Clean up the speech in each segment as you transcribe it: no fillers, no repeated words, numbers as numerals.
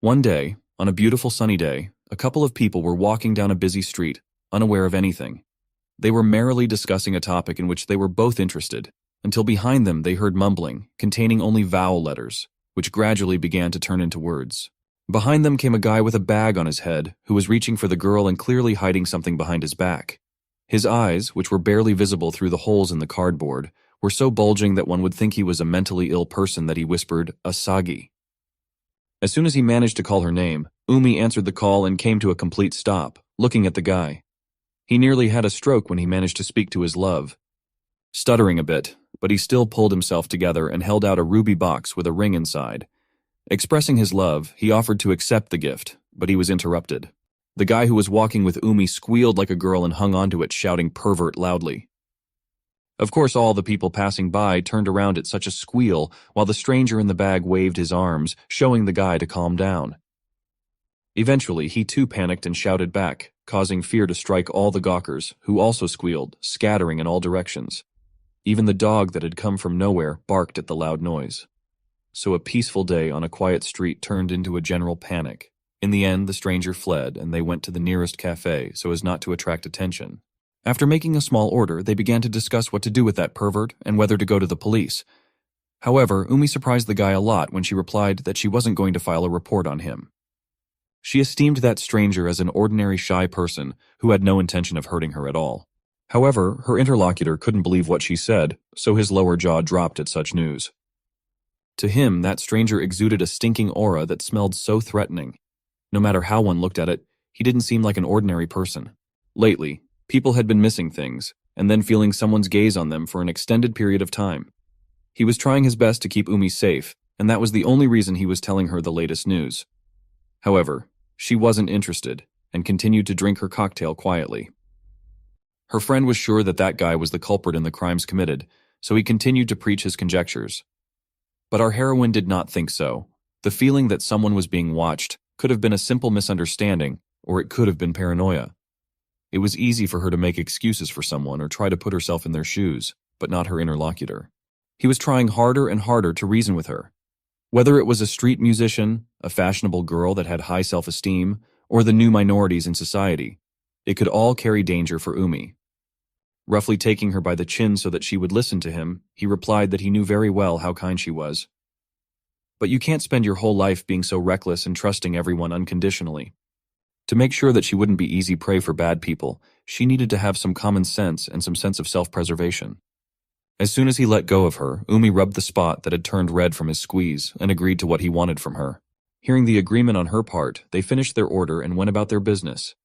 One day, on a beautiful sunny day, a couple of people were walking down a busy street, unaware of anything. They were merrily discussing a topic in which they were both interested, until behind them they heard mumbling, containing only vowel letters, which gradually began to turn into words. Behind them came a guy with a bag on his head, who was reaching for the girl and clearly hiding something behind his back. His eyes, which were barely visible through the holes in the cardboard, were so bulging that one would think he was a mentally ill person that he whispered, "Asagi." As soon as he managed to call her name, Umi answered the call and came to a complete stop, looking at the guy. He nearly had a stroke when he managed to speak to his love. Stuttering a bit, but he still pulled himself together and held out a ruby box with a ring inside. Expressing his love, he offered to accept the gift, but he was interrupted. The guy who was walking with Umi squealed like a girl and hung onto it, shouting "pervert" loudly. Of course, all the people passing by turned around at such a squeal, while the stranger in the bag waved his arms, showing the guy to calm down. Eventually, he too panicked and shouted back, causing fear to strike all the gawkers, who also squealed, scattering in all directions. Even the dog that had come from nowhere barked at the loud noise. So a peaceful day on a quiet street turned into a general panic. In the end, the stranger fled, and they went to the nearest cafe so as not to attract attention. After making a small order, they began to discuss what to do with that pervert and whether to go to the police. However, Umi surprised the guy a lot when she replied that she wasn't going to file a report on him. She esteemed that stranger as an ordinary shy person who had no intention of hurting her at all. However, her interlocutor couldn't believe what she said, so his lower jaw dropped at such news. To him, that stranger exuded a stinking aura that smelled so threatening. No matter how one looked at it, he didn't seem like an ordinary person. Lately, people had been missing things, and then feeling someone's gaze on them for an extended period of time. He was trying his best to keep Umi safe, and that was the only reason he was telling her the latest news. However, she wasn't interested, and continued to drink her cocktail quietly. Her friend was sure that that guy was the culprit in the crimes committed, so he continued to preach his conjectures. But our heroine did not think so. The feeling that someone was being watched could have been a simple misunderstanding, or it could have been paranoia. It was easy for her to make excuses for someone or try to put herself in their shoes, but not her interlocutor. He was trying harder and harder to reason with her. Whether it was a street musician, a fashionable girl that had high self-esteem, or the new minorities in society, it could all carry danger for Umi. Roughly taking her by the chin so that she would listen to him, he replied that he knew very well how kind she was. But you can't spend your whole life being so reckless and trusting everyone unconditionally. To make sure that she wouldn't be easy prey for bad people, she needed to have some common sense and some sense of self-preservation. As soon as he let go of her, Umi rubbed the spot that had turned red from his squeeze and agreed to what he wanted from her. Hearing the agreement on her part, they finished their order and went about their business.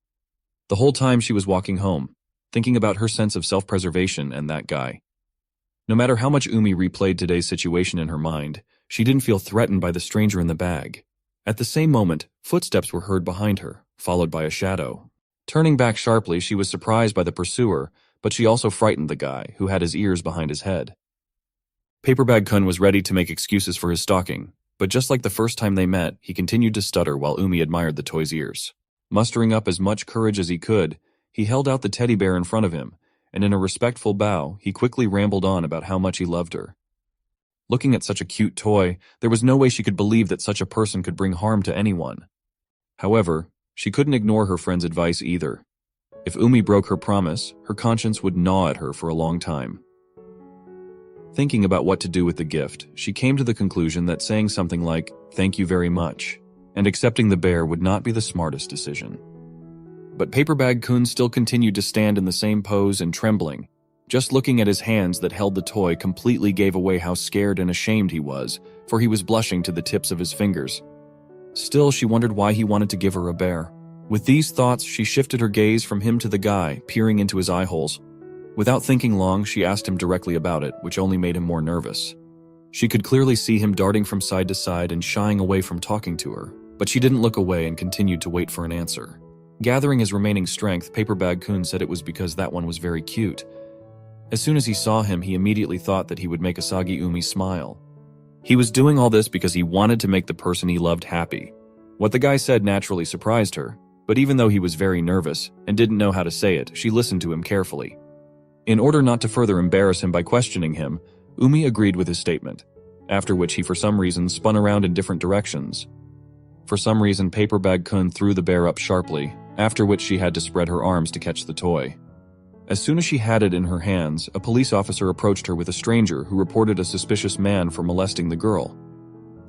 The whole time she was walking home, thinking about her sense of self-preservation and that guy. No matter how much Umi replayed today's situation in her mind, she didn't feel threatened by the stranger in the bag. At the same moment, footsteps were heard behind her, followed by a shadow. Turning back sharply, she was surprised by the pursuer, but she also frightened the guy, who had his ears behind his head. Papebag-kun was ready to make excuses for his stalking, but just like the first time they met, he continued to stutter while Umi admired the toy's ears. Mustering up as much courage as he could, he held out the teddy bear in front of him, and in a respectful bow, he quickly rambled on about how much he loved her. Looking at such a cute toy, there was no way she could believe that such a person could bring harm to anyone. However, she couldn't ignore her friend's advice either. If Umi broke her promise, her conscience would gnaw at her for a long time. Thinking about what to do with the gift, she came to the conclusion that saying something like, "Thank you very much," and accepting the bear would not be the smartest decision. But Papebag-kun still continued to stand in the same pose and trembling. Just looking at his hands that held the toy completely gave away how scared and ashamed he was, for he was blushing to the tips of his fingers. Still, she wondered why he wanted to give her a bear. With these thoughts, she shifted her gaze from him to the guy, peering into his eye holes. Without thinking long, she asked him directly about it, which only made him more nervous. She could clearly see him darting from side to side and shying away from talking to her, but she didn't look away and continued to wait for an answer. Gathering his remaining strength, Papebag-kun said it was because that one was very cute. As soon as he saw him, he immediately thought that he would make Asagi Umi smile. He was doing all this because he wanted to make the person he loved happy. What the guy said naturally surprised her, but even though he was very nervous and didn't know how to say it, she listened to him carefully. In order not to further embarrass him by questioning him, Umi agreed with his statement, after which he for some reason spun around in different directions. For some reason, Papebag-kun threw the bear up sharply, after which she had to spread her arms to catch the toy. As soon as she had it in her hands, a police officer approached her with a stranger who reported a suspicious man for molesting the girl.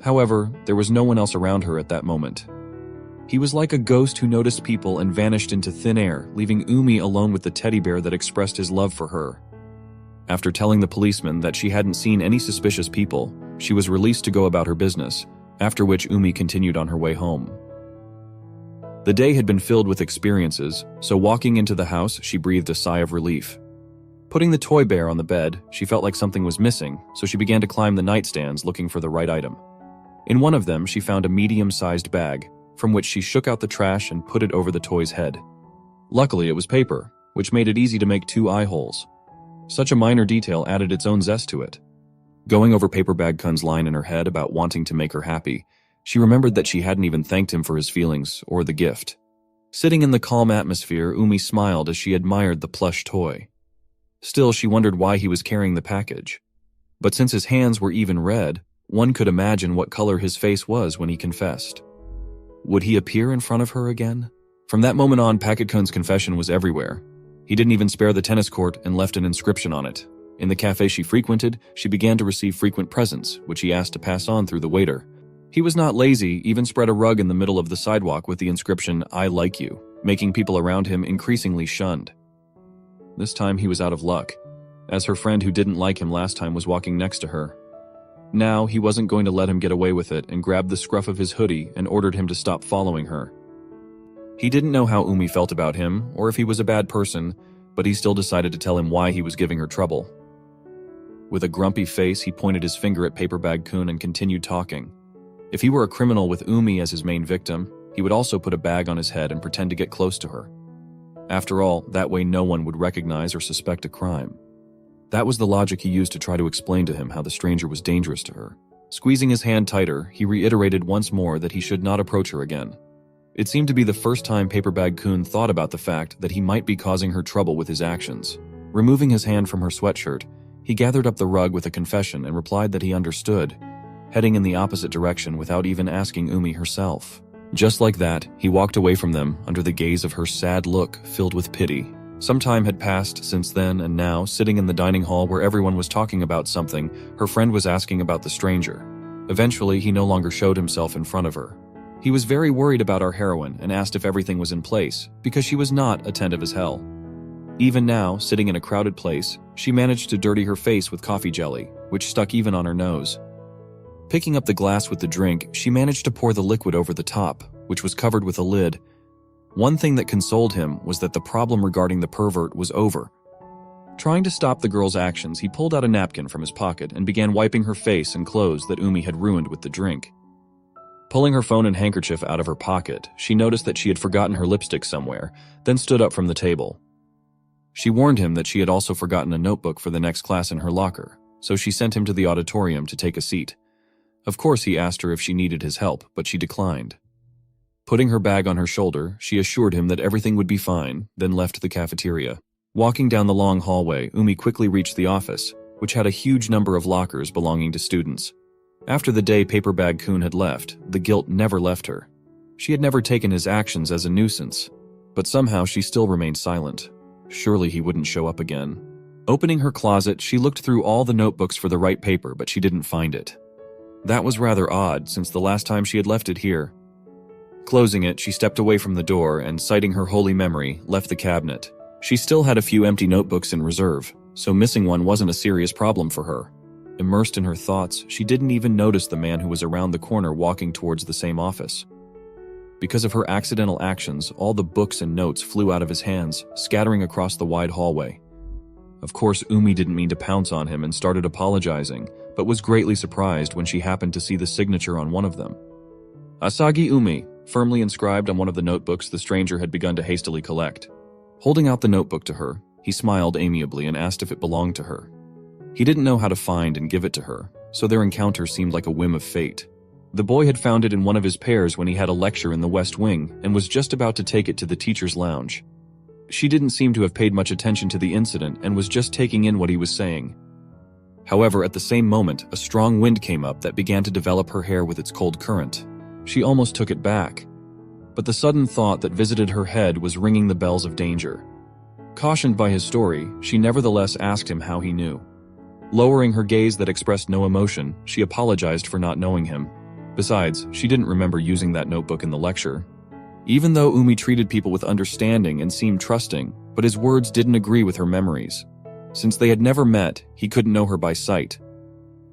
However, there was no one else around her at that moment. He was like a ghost who noticed people and vanished into thin air, leaving Umi alone with the teddy bear that expressed his love for her. After telling the policeman that she hadn't seen any suspicious people, she was released to go about her business, after which Umi continued on her way home. The day had been filled with experiences, so walking into the house, she breathed a sigh of relief. Putting the toy bear on the bed, she felt like something was missing, so she began to climb the nightstands looking for the right item. In one of them, she found a medium-sized bag, from which she shook out the trash and put it over the toy's head. Luckily, it was paper, which made it easy to make 2 eye holes. Such a minor detail added its own zest to it. Going over Papebag-kun's line in her head about wanting to make her happy, she remembered that she hadn't even thanked him for his feelings or the gift. Sitting in the calm atmosphere, Umi smiled as she admired the plush toy. Still, she wondered why he was carrying the package. But since his hands were even red, one could imagine what color his face was when he confessed. Would he appear in front of her again? From that moment on, Papebag-kun's confession was everywhere. He didn't even spare the tennis court and left an inscription on it. In the cafe she frequented, she began to receive frequent presents, which he asked to pass on through the waiter. He was not lazy, even spread a rug in the middle of the sidewalk with the inscription, "I like you," making people around him increasingly shunned. This time he was out of luck, as her friend who didn't like him last time was walking next to her. Now, he wasn't going to let him get away with it and grabbed the scruff of his hoodie and ordered him to stop following her. He didn't know how Umi felt about him, or if he was a bad person, but he still decided to tell him why he was giving her trouble. With a grumpy face, he pointed his finger at Papebag-kun and continued talking. If he were a criminal with Umi as his main victim, he would also put a bag on his head and pretend to get close to her. After all, that way no one would recognize or suspect a crime. That was the logic he used to try to explain to him how the stranger was dangerous to her. Squeezing his hand tighter, he reiterated once more that he should not approach her again. It seemed to be the first time Papebag-kun thought about the fact that he might be causing her trouble with his actions. Removing his hand from her sweatshirt, he gathered up the rug with a confession and replied that he understood, heading in the opposite direction without even asking Umi herself. Just like that, he walked away from them under the gaze of her sad look filled with pity. Some time had passed since then, and now, sitting in the dining hall where everyone was talking about something, her friend was asking about the stranger. Eventually, he no longer showed himself in front of her. He was very worried about our heroine and asked if everything was in place, because she was not attentive as hell. Even now, sitting in a crowded place, she managed to dirty her face with coffee jelly, which stuck even on her nose. Picking up the glass with the drink, she managed to pour the liquid over the top, which was covered with a lid. One thing that consoled him was that the problem regarding the pervert was over. Trying to stop the girl's actions, he pulled out a napkin from his pocket and began wiping her face and clothes that Umi had ruined with the drink. Pulling her phone and handkerchief out of her pocket, she noticed that she had forgotten her lipstick somewhere, then stood up from the table. She warned him that she had also forgotten a notebook for the next class in her locker, so she sent him to the auditorium to take a seat. Of course, he asked her if she needed his help, but she declined. Putting her bag on her shoulder, she assured him that everything would be fine, then left the cafeteria. Walking down the long hallway, Umi quickly reached the office, which had a huge number of lockers belonging to students. After the day Papebag-kun had left, the guilt never left her. She had never taken his actions as a nuisance, but somehow she still remained silent. Surely he wouldn't show up again. Opening her closet, she looked through all the notebooks for the right paper, but she didn't find it. That was rather odd, since the last time she had left it here. Closing it, she stepped away from the door and, citing her holy memory, left the cabinet. She still had a few empty notebooks in reserve, so missing one wasn't a serious problem for her. Immersed in her thoughts, she didn't even notice the man who was around the corner walking towards the same office. Because of her accidental actions, all the books and notes flew out of his hands, scattering across the wide hallway. Of course, Umi didn't mean to pounce on him and started apologizing, but was greatly surprised when she happened to see the signature on one of them. Asagi Umi, firmly inscribed on one of the notebooks the stranger had begun to hastily collect. Holding out the notebook to her, he smiled amiably and asked if it belonged to her. He didn't know how to find and give it to her, so their encounter seemed like a whim of fate. The boy had found it in one of his pairs when he had a lecture in the West Wing and was just about to take it to the teacher's lounge. She didn't seem to have paid much attention to the incident and was just taking in what he was saying. However, at the same moment, a strong wind came up that began to develop her hair with its cold current. She almost took it back, but the sudden thought that visited her head was ringing the bells of danger. Cautioned by his story, she nevertheless asked him how he knew. Lowering her gaze that expressed no emotion, she apologized for not knowing him. Besides, she didn't remember using that notebook in the lecture. Even though Umi treated people with understanding and seemed trusting, but his words didn't agree with her memories. Since they had never met, he couldn't know her by sight.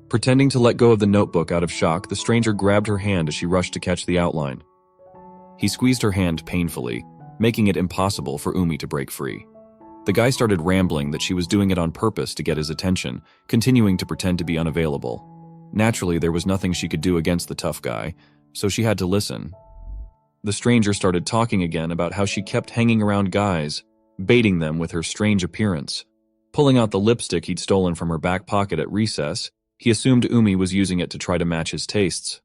Pretending to let go of the notebook out of shock, the stranger grabbed her hand as she rushed to catch the outline. He squeezed her hand painfully, making it impossible for Umi to break free. The guy started rambling that she was doing it on purpose to get his attention, continuing to pretend to be unavailable. Naturally, there was nothing she could do against the tough guy, so she had to listen. The stranger started talking again about how she kept hanging around guys, baiting them with her strange appearance. Pulling out the lipstick he'd stolen from her back pocket at recess, he assumed Umi was using it to try to match his tastes.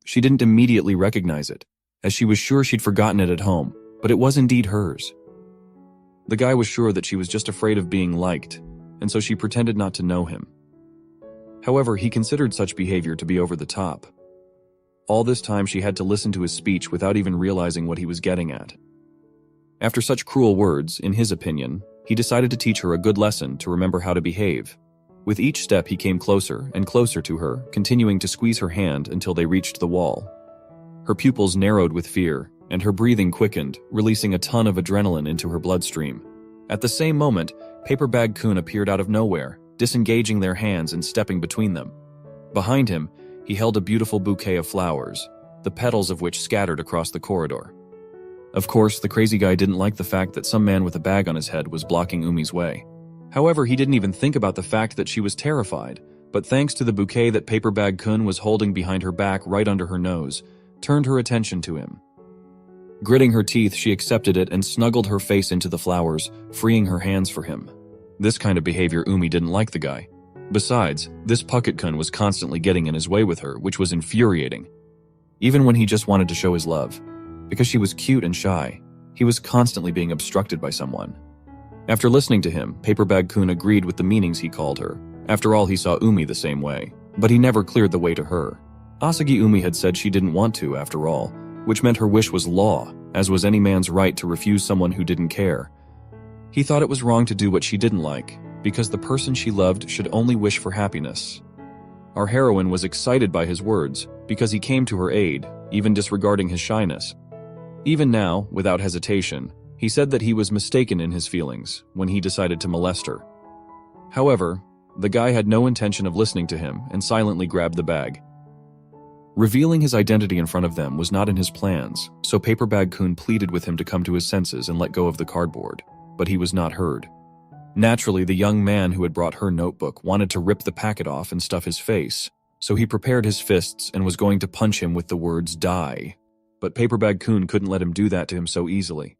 She didn't immediately recognize it, as she was sure she'd forgotten it at home, but it was indeed hers. The guy was sure that she was just afraid of being liked, and so she pretended not to know him. However, he considered such behavior to be over the top. All this time she had to listen to his speech without even realizing what he was getting at. After such cruel words, in his opinion, he decided to teach her a good lesson to remember how to behave. With each step he came closer and closer to her, continuing to squeeze her hand until they reached the wall. Her pupils narrowed with fear, and her breathing quickened, releasing a ton of adrenaline into her bloodstream. At the same moment, Papebag-kun appeared out of nowhere, disengaging their hands and stepping between them. Behind him, he held a beautiful bouquet of flowers, the petals of which scattered across the corridor. Of course, the crazy guy didn't like the fact that some man with a bag on his head was blocking Umi's way. However, he didn't even think about the fact that she was terrified, but thanks to the bouquet that Papebag-kun was holding behind her back right under her nose, turned her attention to him. Gritting her teeth, she accepted it and snuggled her face into the flowers, freeing her hands for him. This kind of behavior Umi didn't like the guy. Besides, this Papebag-kun was constantly getting in his way with her, which was infuriating. Even when he just wanted to show his love. Because she was cute and shy, he was constantly being obstructed by someone. After listening to him, Papebag-kun agreed with the meanings he called her. After all, he saw Umi the same way, but he never cleared the way to her. Asagi Umi had said she didn't want to, after all, which meant her wish was law, as was any man's right to refuse someone who didn't care. He thought it was wrong to do what she didn't like, because the person she loved should only wish for happiness. Our heroine was excited by his words, because he came to her aid, even disregarding his shyness. Even now, without hesitation, he said that he was mistaken in his feelings when he decided to molest her. However, the guy had no intention of listening to him and silently grabbed the bag. Revealing his identity in front of them was not in his plans, so Papebag-kun pleaded with him to come to his senses and let go of the cardboard, but he was not heard. Naturally, the young man who had brought her notebook wanted to rip the packet off and stuff his face, so he prepared his fists and was going to punch him with the words "die." But Papebag-kun couldn't let him do that to him so easily.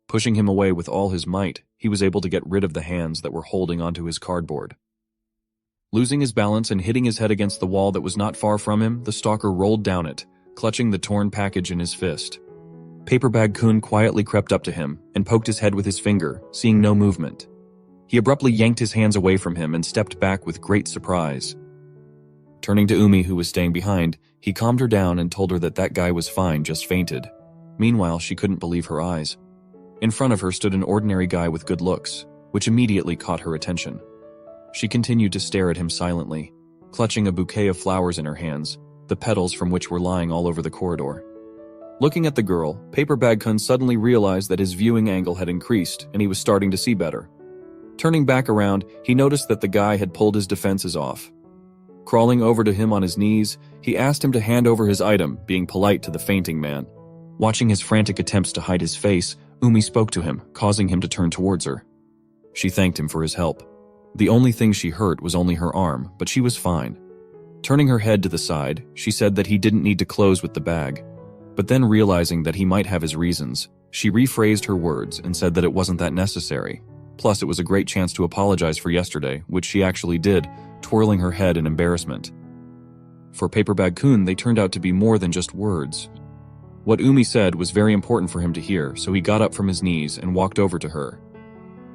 Pushing him away with all his might, he was able to get rid of the hands that were holding onto his cardboard. Losing his balance and hitting his head against the wall that was not far from him, the stalker rolled down it, clutching the torn package in his fist. Papebag-kun quietly crept up to him and poked his head with his finger, seeing no movement. He abruptly yanked his hands away from him and stepped back with great surprise. Turning to Umi, who was staying behind, he calmed her down and told her that that guy was fine, just fainted. Meanwhile, she couldn't believe her eyes. In front of her stood an ordinary guy with good looks, which immediately caught her attention. She continued to stare at him silently, clutching a bouquet of flowers in her hands, the petals from which were lying all over the corridor. Looking at the girl, Papebag-kun suddenly realized that his viewing angle had increased and he was starting to see better. Turning back around, he noticed that the guy had pulled his defenses off. Crawling over to him on his knees, he asked him to hand over his item, being polite to the fainting man. Watching his frantic attempts to hide his face, Umi spoke to him, causing him to turn towards her. She thanked him for his help. The only thing she hurt was only her arm, but she was fine. Turning her head to the side, she said that he didn't need to close with the bag. But then realizing that he might have his reasons, she rephrased her words and said that it wasn't that necessary. Plus, it was a great chance to apologize for yesterday, which she actually did, twirling her head in embarrassment. For Papebag-kun, they turned out to be more than just words. What Umi said was very important for him to hear, so he got up from his knees and walked over to her.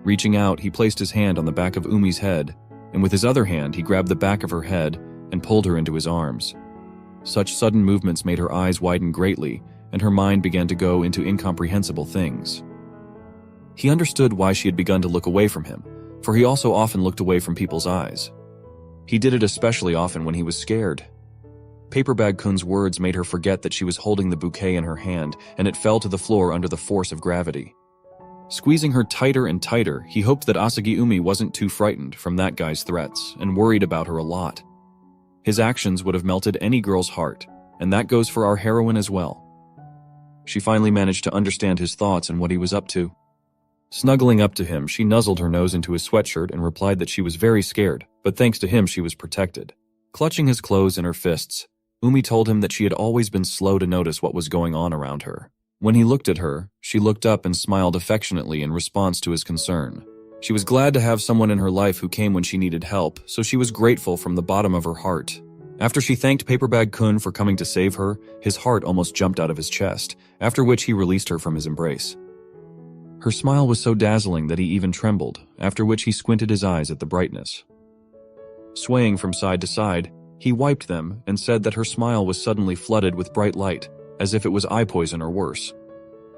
Reaching out, he placed his hand on the back of Umi's head, and with his other hand, he grabbed the back of her head and pulled her into his arms. Such sudden movements made her eyes widen greatly, and her mind began to go into incomprehensible things. He understood why she had begun to look away from him, for he also often looked away from people's eyes. He did it especially often when he was scared. Papebag-kun's words made her forget that she was holding the bouquet in her hand, and it fell to the floor under the force of gravity. Squeezing her tighter and tighter, he hoped that Asagiumi wasn't too frightened from that guy's threats and worried about her a lot. His actions would have melted any girl's heart, and that goes for our heroine as well. She finally managed to understand his thoughts and what he was up to. Snuggling up to him, she nuzzled her nose into his sweatshirt and replied that she was very scared, but thanks to him she was protected. Clutching his clothes in her fists, Umi told him that she had always been slow to notice what was going on around her. When he looked at her, she looked up and smiled affectionately in response to his concern. She was glad to have someone in her life who came when she needed help, so she was grateful from the bottom of her heart. After she thanked Papebag-kun for coming to save her, his heart almost jumped out of his chest, after which he released her from his embrace. Her smile was so dazzling that he even trembled, after which he squinted his eyes at the brightness. Swaying from side to side, he wiped them and said that her smile was suddenly flooded with bright light, as if it was eye poison or worse.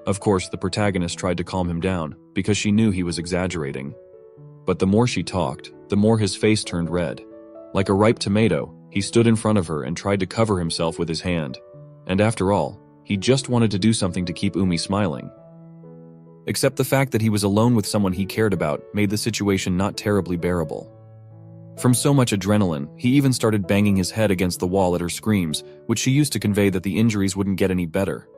Of course, the protagonist tried to calm him down, because she knew he was exaggerating. But the more she talked, the more his face turned red. Like a ripe tomato, he stood in front of her and tried to cover himself with his hand. And after all, he just wanted to do something to keep Umi smiling. Except the fact that he was alone with someone he cared about made the situation not terribly bearable. From so much adrenaline, he even started banging his head against the wall at her screams, which she used to convey that the injuries wouldn't get any better.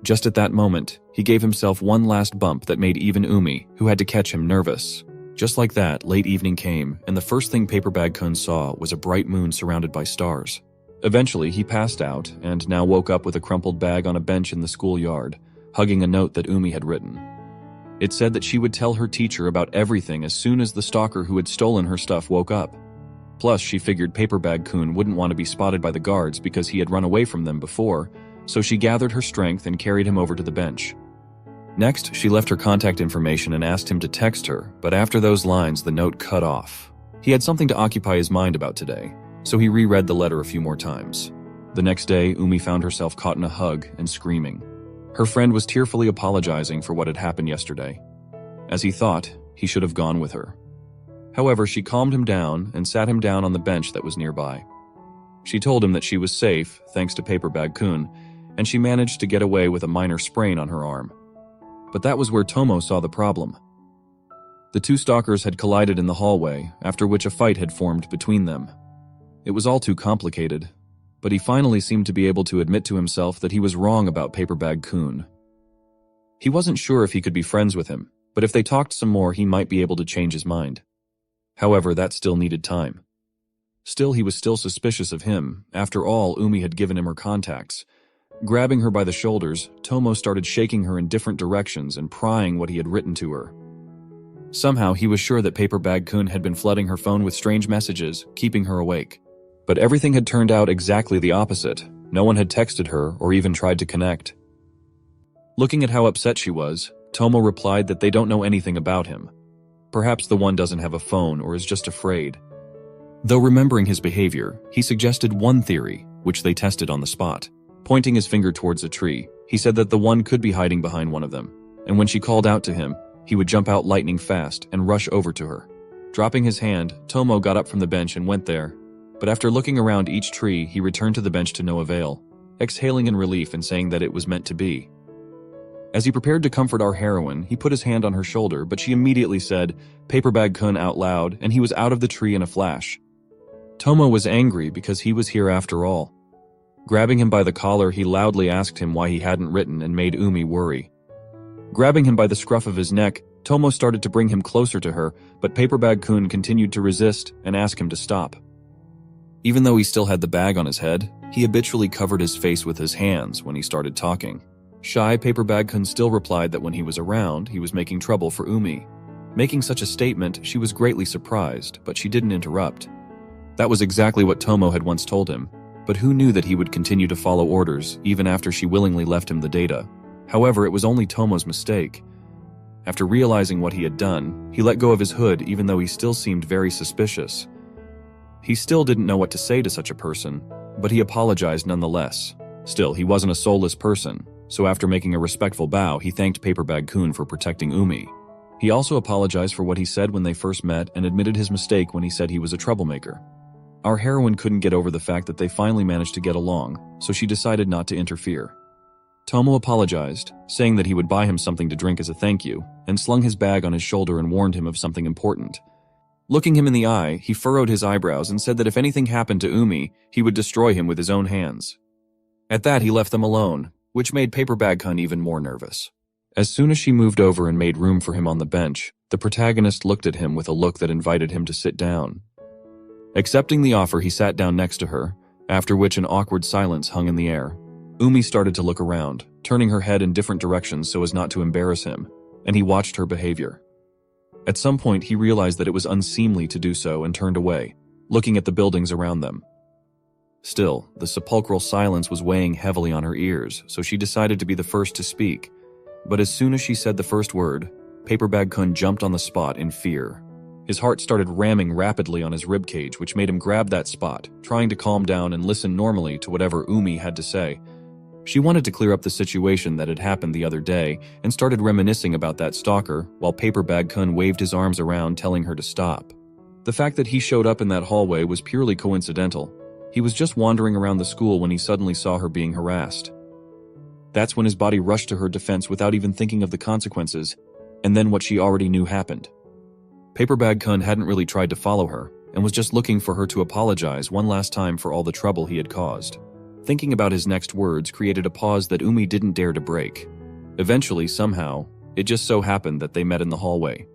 Just at that moment, he gave himself one last bump that made even Umi, who had to catch him, nervous. Just like that, late evening came, and the first thing Papebag-kun saw was a bright moon surrounded by stars. Eventually, he passed out, and now woke up with a crumpled bag on a bench in the schoolyard, hugging a note that Umi had written. It said that she would tell her teacher about everything as soon as the stalker who had stolen her stuff woke up. Plus, she figured Papebag-kun wouldn't want to be spotted by the guards because he had run away from them before, so she gathered her strength and carried him over to the bench. Next, she left her contact information and asked him to text her, but after those lines, the note cut off. He had something to occupy his mind about today, so he reread the letter a few more times. The next day, Umi found herself caught in a hug and screaming. Her friend was tearfully apologizing for what had happened yesterday. As he thought, he should have gone with her. However, she calmed him down and sat him down on the bench that was nearby. She told him that she was safe, thanks to Papebag-kun, and she managed to get away with a minor sprain on her arm. But that was where Tomo saw the problem. The two stalkers had collided in the hallway, after which a fight had formed between them. It was all too complicated, but he finally seemed to be able to admit to himself that he was wrong about Papebag-kun. He wasn't sure if he could be friends with him, but if they talked some more he might be able to change his mind. However, that still needed time. Still, he was still suspicious of him. After all, Umi had given him her contacts. Grabbing her by the shoulders, Tomo started shaking her in different directions and prying what he had written to her. Somehow, he was sure that Papebag-kun had been flooding her phone with strange messages, keeping her awake. But everything had turned out exactly the opposite. No one had texted her or even tried to connect. Looking at how upset she was, Tomo replied that they don't know anything about him. Perhaps the one doesn't have a phone or is just afraid. Though remembering his behavior, he suggested one theory, which they tested on the spot. Pointing his finger towards a tree, he said that the one could be hiding behind one of them, and when she called out to him, he would jump out lightning fast and rush over to her. Dropping his hand, Tomo got up from the bench and went there. But after looking around each tree, he returned to the bench to no avail, exhaling in relief and saying that it was meant to be. As he prepared to comfort our heroine, he put his hand on her shoulder, but she immediately said, "Papebag-kun" out loud, and he was out of the tree in a flash. Tomo was angry because he was here after all. Grabbing him by the collar, he loudly asked him why he hadn't written and made Umi worry. Grabbing him by the scruff of his neck, Tomo started to bring him closer to her, but Papebag-kun continued to resist and ask him to stop. Even though he still had the bag on his head, he habitually covered his face with his hands when he started talking. Shy, Papebag-kun still replied that when he was around, he was making trouble for Umi. Making such a statement, she was greatly surprised, but she didn't interrupt. That was exactly what Tomo had once told him, but who knew that he would continue to follow orders even after she willingly left him the data? However, it was only Tomo's mistake. After realizing what he had done, he let go of his hood even though he still seemed very suspicious. He still didn't know what to say to such a person, but he apologized nonetheless. Still, he wasn't a soulless person, so after making a respectful bow, he thanked Papebag-kun for protecting Umi. He also apologized for what he said when they first met and admitted his mistake when he said he was a troublemaker. Our heroine couldn't get over the fact that they finally managed to get along, so she decided not to interfere. Tomo apologized, saying that he would buy him something to drink as a thank you, and slung his bag on his shoulder and warned him of something important. Looking him in the eye, he furrowed his eyebrows and said that if anything happened to Umi, he would destroy him with his own hands. At that, he left them alone, which made Papebag-kun even more nervous. As soon as she moved over and made room for him on the bench, the protagonist looked at him with a look that invited him to sit down. Accepting the offer, he sat down next to her, after which an awkward silence hung in the air. Umi started to look around, turning her head in different directions so as not to embarrass him, and he watched her behavior. At some point, he realized that it was unseemly to do so and turned away, looking at the buildings around them. Still, the sepulchral silence was weighing heavily on her ears, so she decided to be the first to speak. But as soon as she said the first word, Papebag-kun jumped on the spot in fear. His heart started ramming rapidly on his ribcage, which made him grab that spot, trying to calm down and listen normally to whatever Umi had to say. She wanted to clear up the situation that had happened the other day and started reminiscing about that stalker, while Papebag-kun waved his arms around telling her to stop. The fact that he showed up in that hallway was purely coincidental. He was just wandering around the school when he suddenly saw her being harassed. That's when his body rushed to her defense without even thinking of the consequences, and then what she already knew happened. Papebag-kun hadn't really tried to follow her, and was just looking for her to apologize one last time for all the trouble he had caused. Thinking about his next words created a pause that Umi didn't dare to break. Eventually, somehow, it just so happened that they met in the hallway.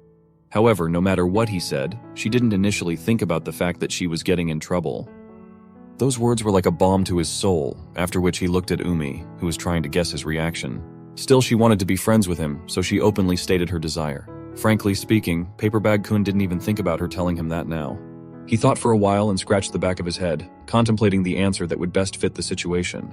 However, no matter what he said, she didn't initially think about the fact that she was getting in trouble. Those words were like a balm to his soul, after which he looked at Umi, who was trying to guess his reaction. Still, she wanted to be friends with him, so she openly stated her desire. Frankly speaking, Papebag-kun didn't even think about her telling him that now. He thought for a while and scratched the back of his head, contemplating the answer that would best fit the situation.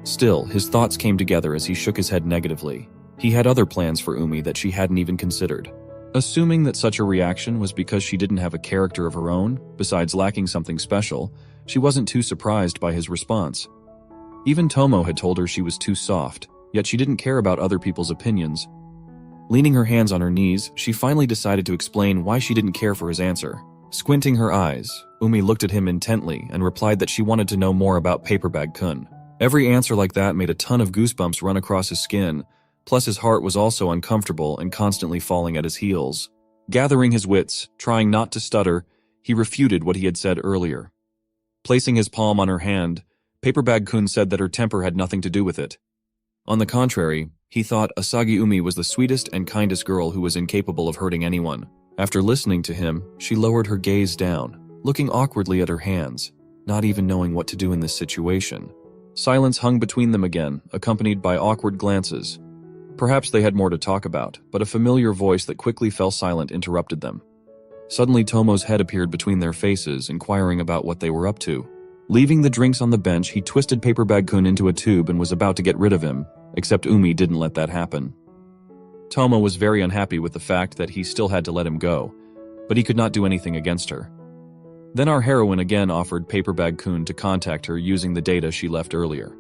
Still, his thoughts came together as he shook his head negatively. He had other plans for Umi that she hadn't even considered. Assuming that such a reaction was because she didn't have a character of her own, besides lacking something special, she wasn't too surprised by his response. Even Tomo had told her she was too soft, yet she didn't care about other people's opinions. Leaning her hands on her knees, she finally decided to explain why she didn't care for his answer. Squinting her eyes, Umi looked at him intently and replied that she wanted to know more about Papebag-kun. Every answer like that made a ton of goosebumps run across his skin, plus his heart was also uncomfortable and constantly falling at his heels. Gathering his wits, trying not to stutter, he refuted what he had said earlier. Placing his palm on her hand, Papebag-kun said that her temper had nothing to do with it. On the contrary, he thought Asagi Umi was the sweetest and kindest girl who was incapable of hurting anyone. After listening to him, she lowered her gaze down, looking awkwardly at her hands, not even knowing what to do in this situation. Silence hung between them again, accompanied by awkward glances. Perhaps they had more to talk about, but a familiar voice that quickly fell silent interrupted them. Suddenly Tomo's head appeared between their faces, inquiring about what they were up to. Leaving the drinks on the bench, he twisted Papebag-kun into a tube and was about to get rid of him, except Umi didn't let that happen. Tomo was very unhappy with the fact that he still had to let him go, but he could not do anything against her. Then our heroine again offered Papebag-kun to contact her using the data she left earlier.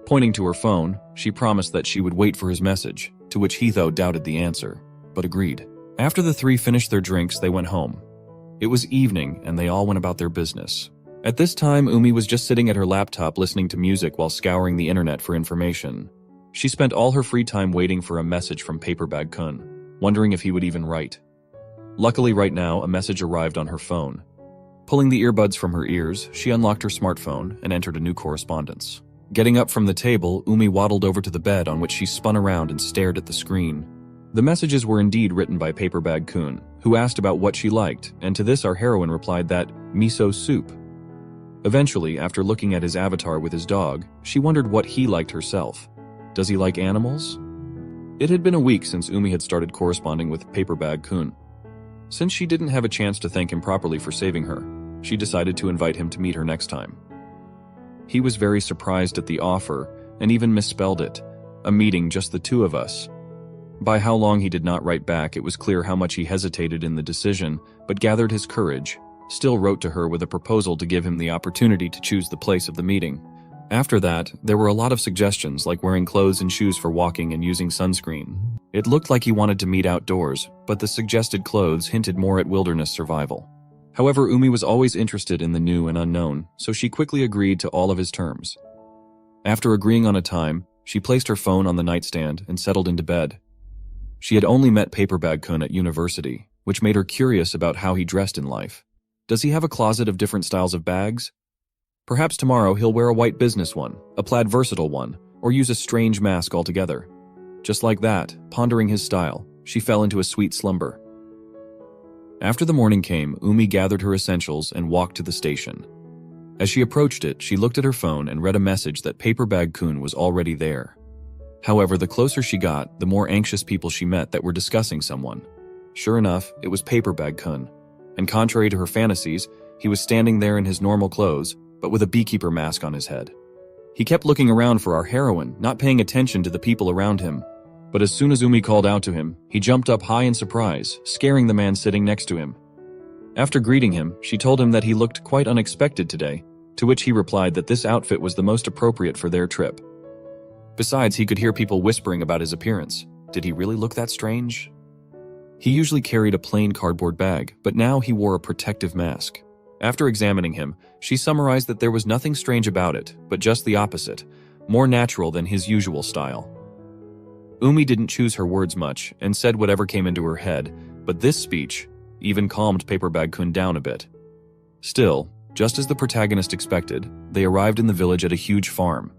Pointing to her phone, she promised that she would wait for his message, to which he though doubted the answer, but agreed. After the three finished their drinks, they went home. It was evening, and they all went about their business. At this time, Umi was just sitting at her laptop listening to music while scouring the internet for information. She spent all her free time waiting for a message from Papebag-kun, wondering if he would even write. Luckily right now, a message arrived on her phone. Pulling the earbuds from her ears, she unlocked her smartphone and entered a new correspondence. Getting up from the table, Umi waddled over to the bed on which she spun around and stared at the screen. The messages were indeed written by Papebag-kun, who asked about what she liked, and to this our heroine replied that miso soup. Eventually, after looking at his avatar with his dog, she wondered what he liked herself. Does he like animals? It had been a week since Umi had started corresponding with Papebag-kun. Since she didn't have a chance to thank him properly for saving her, she decided to invite him to meet her next time. He was very surprised at the offer, and even misspelled it, a meeting just the two of us. By how long he did not write back, it was clear how much he hesitated in the decision, but gathered his courage, still wrote to her with a proposal to give him the opportunity to choose the place of the meeting. After that, there were a lot of suggestions like wearing clothes and shoes for walking and using sunscreen. It looked like he wanted to meet outdoors, but the suggested clothes hinted more at wilderness survival. However, Umi was always interested in the new and unknown, so she quickly agreed to all of his terms. After agreeing on a time, she placed her phone on the nightstand and settled into bed. She had only met Papebag-kun at university, which made her curious about how he dressed in life. Does he have a closet of different styles of bags? Perhaps tomorrow he'll wear a white business one, a plaid versatile one, or use a strange mask altogether. Just like that, pondering his style, she fell into a sweet slumber. After the morning came, Umi gathered her essentials and walked to the station. As she approached it, she looked at her phone and read a message that Papebag-kun was already there. However, the closer she got, the more anxious people she met that were discussing someone. Sure enough, it was Papebag-kun, and contrary to her fantasies, he was standing there in his normal clothes, but with a beekeeper mask on his head. He kept looking around for our heroine, not paying attention to the people around him. But as soon as Umi called out to him, he jumped up high in surprise, scaring the man sitting next to him. After greeting him, she told him that he looked quite unexpected today, to which he replied that this outfit was the most appropriate for their trip. Besides, he could hear people whispering about his appearance. Did he really look that strange? He usually carried a plain cardboard bag, but now he wore a protective mask. After examining him, she summarized that there was nothing strange about it, but just the opposite, more natural than his usual style. Umi didn't choose her words much and said whatever came into her head, but this speech even calmed Papebag-kun down a bit. Still, just as the protagonist expected, they arrived in the village at a huge farm.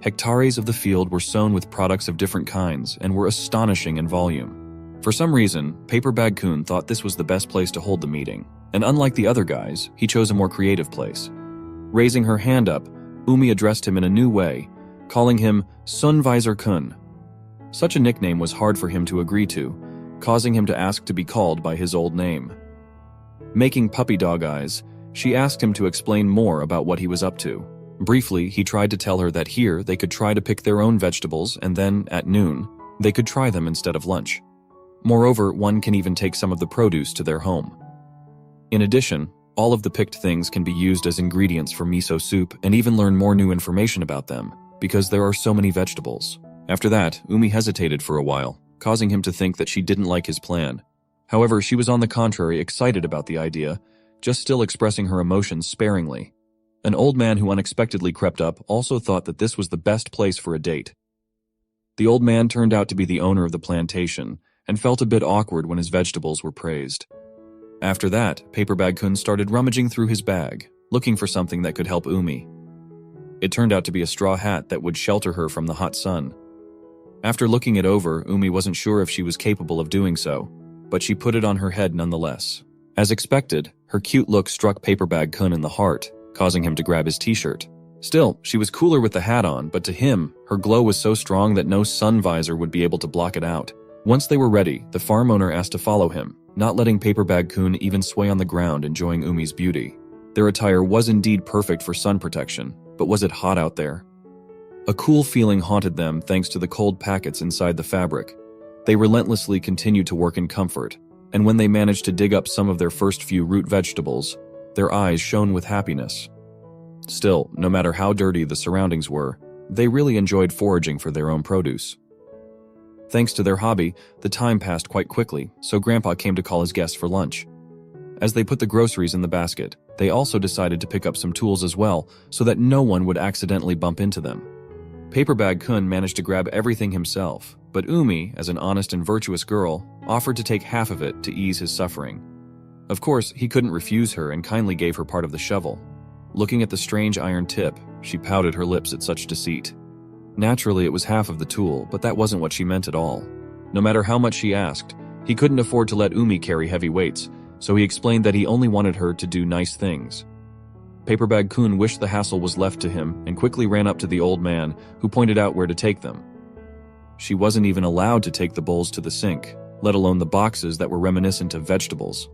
Hectares of the field were sown with products of different kinds and were astonishing in volume. For some reason, Papebag-kun thought this was the best place to hold the meeting, and unlike the other guys, he chose a more creative place. Raising her hand up, Umi addressed him in a new way, calling him Sunvisor-kun. Such a nickname was hard for him to agree to, causing him to ask to be called by his old name. Making puppy dog eyes, she asked him to explain more about what he was up to. Briefly, he tried to tell her that here they could try to pick their own vegetables and then, at noon, they could try them instead of lunch. Moreover, one can even take some of the produce to their home. In addition, all of the picked things can be used as ingredients for miso soup and even learn more new information about them, because there are so many vegetables. After that, Umi hesitated for a while, causing him to think that she didn't like his plan. However, she was on the contrary excited about the idea, just still expressing her emotions sparingly. An old man who unexpectedly crept up also thought that this was the best place for a date. The old man turned out to be the owner of the plantation, and felt a bit awkward when his vegetables were praised. After that, Papebag-kun started rummaging through his bag, looking for something that could help Umi. It turned out to be a straw hat that would shelter her from the hot sun. After looking it over, Umi wasn't sure if she was capable of doing so, but she put it on her head nonetheless. As expected, her cute look struck Papebag-kun in the heart, causing him to grab his t-shirt. Still, she was cooler with the hat on, but to him, her glow was so strong that no sun visor would be able to block it out. Once they were ready, the farm owner asked to follow him, not letting Papebag-kun even sway on the ground enjoying Umi's beauty. Their attire was indeed perfect for sun protection, but was it hot out there? A cool feeling haunted them thanks to the cold packets inside the fabric. They relentlessly continued to work in comfort, and when they managed to dig up some of their first few root vegetables, their eyes shone with happiness. Still, no matter how dirty the surroundings were, they really enjoyed foraging for their own produce. Thanks to their hobby, the time passed quite quickly, so Grandpa came to call his guests for lunch. As they put the groceries in the basket, they also decided to pick up some tools as well, so that no one would accidentally bump into them. Papebag-kun managed to grab everything himself, but Umi, as an honest and virtuous girl, offered to take half of it to ease his suffering. Of course, he couldn't refuse her and kindly gave her part of the shovel. Looking at the strange iron tip, she pouted her lips at such deceit. Naturally, it was half of the tool, but that wasn't what she meant at all. No matter how much she asked, he couldn't afford to let Umi carry heavy weights, so he explained that he only wanted her to do nice things. Papebag-kun wished the hassle was left to him and quickly ran up to the old man, who pointed out where to take them. She wasn't even allowed to take the bowls to the sink, let alone the boxes that were reminiscent of vegetables.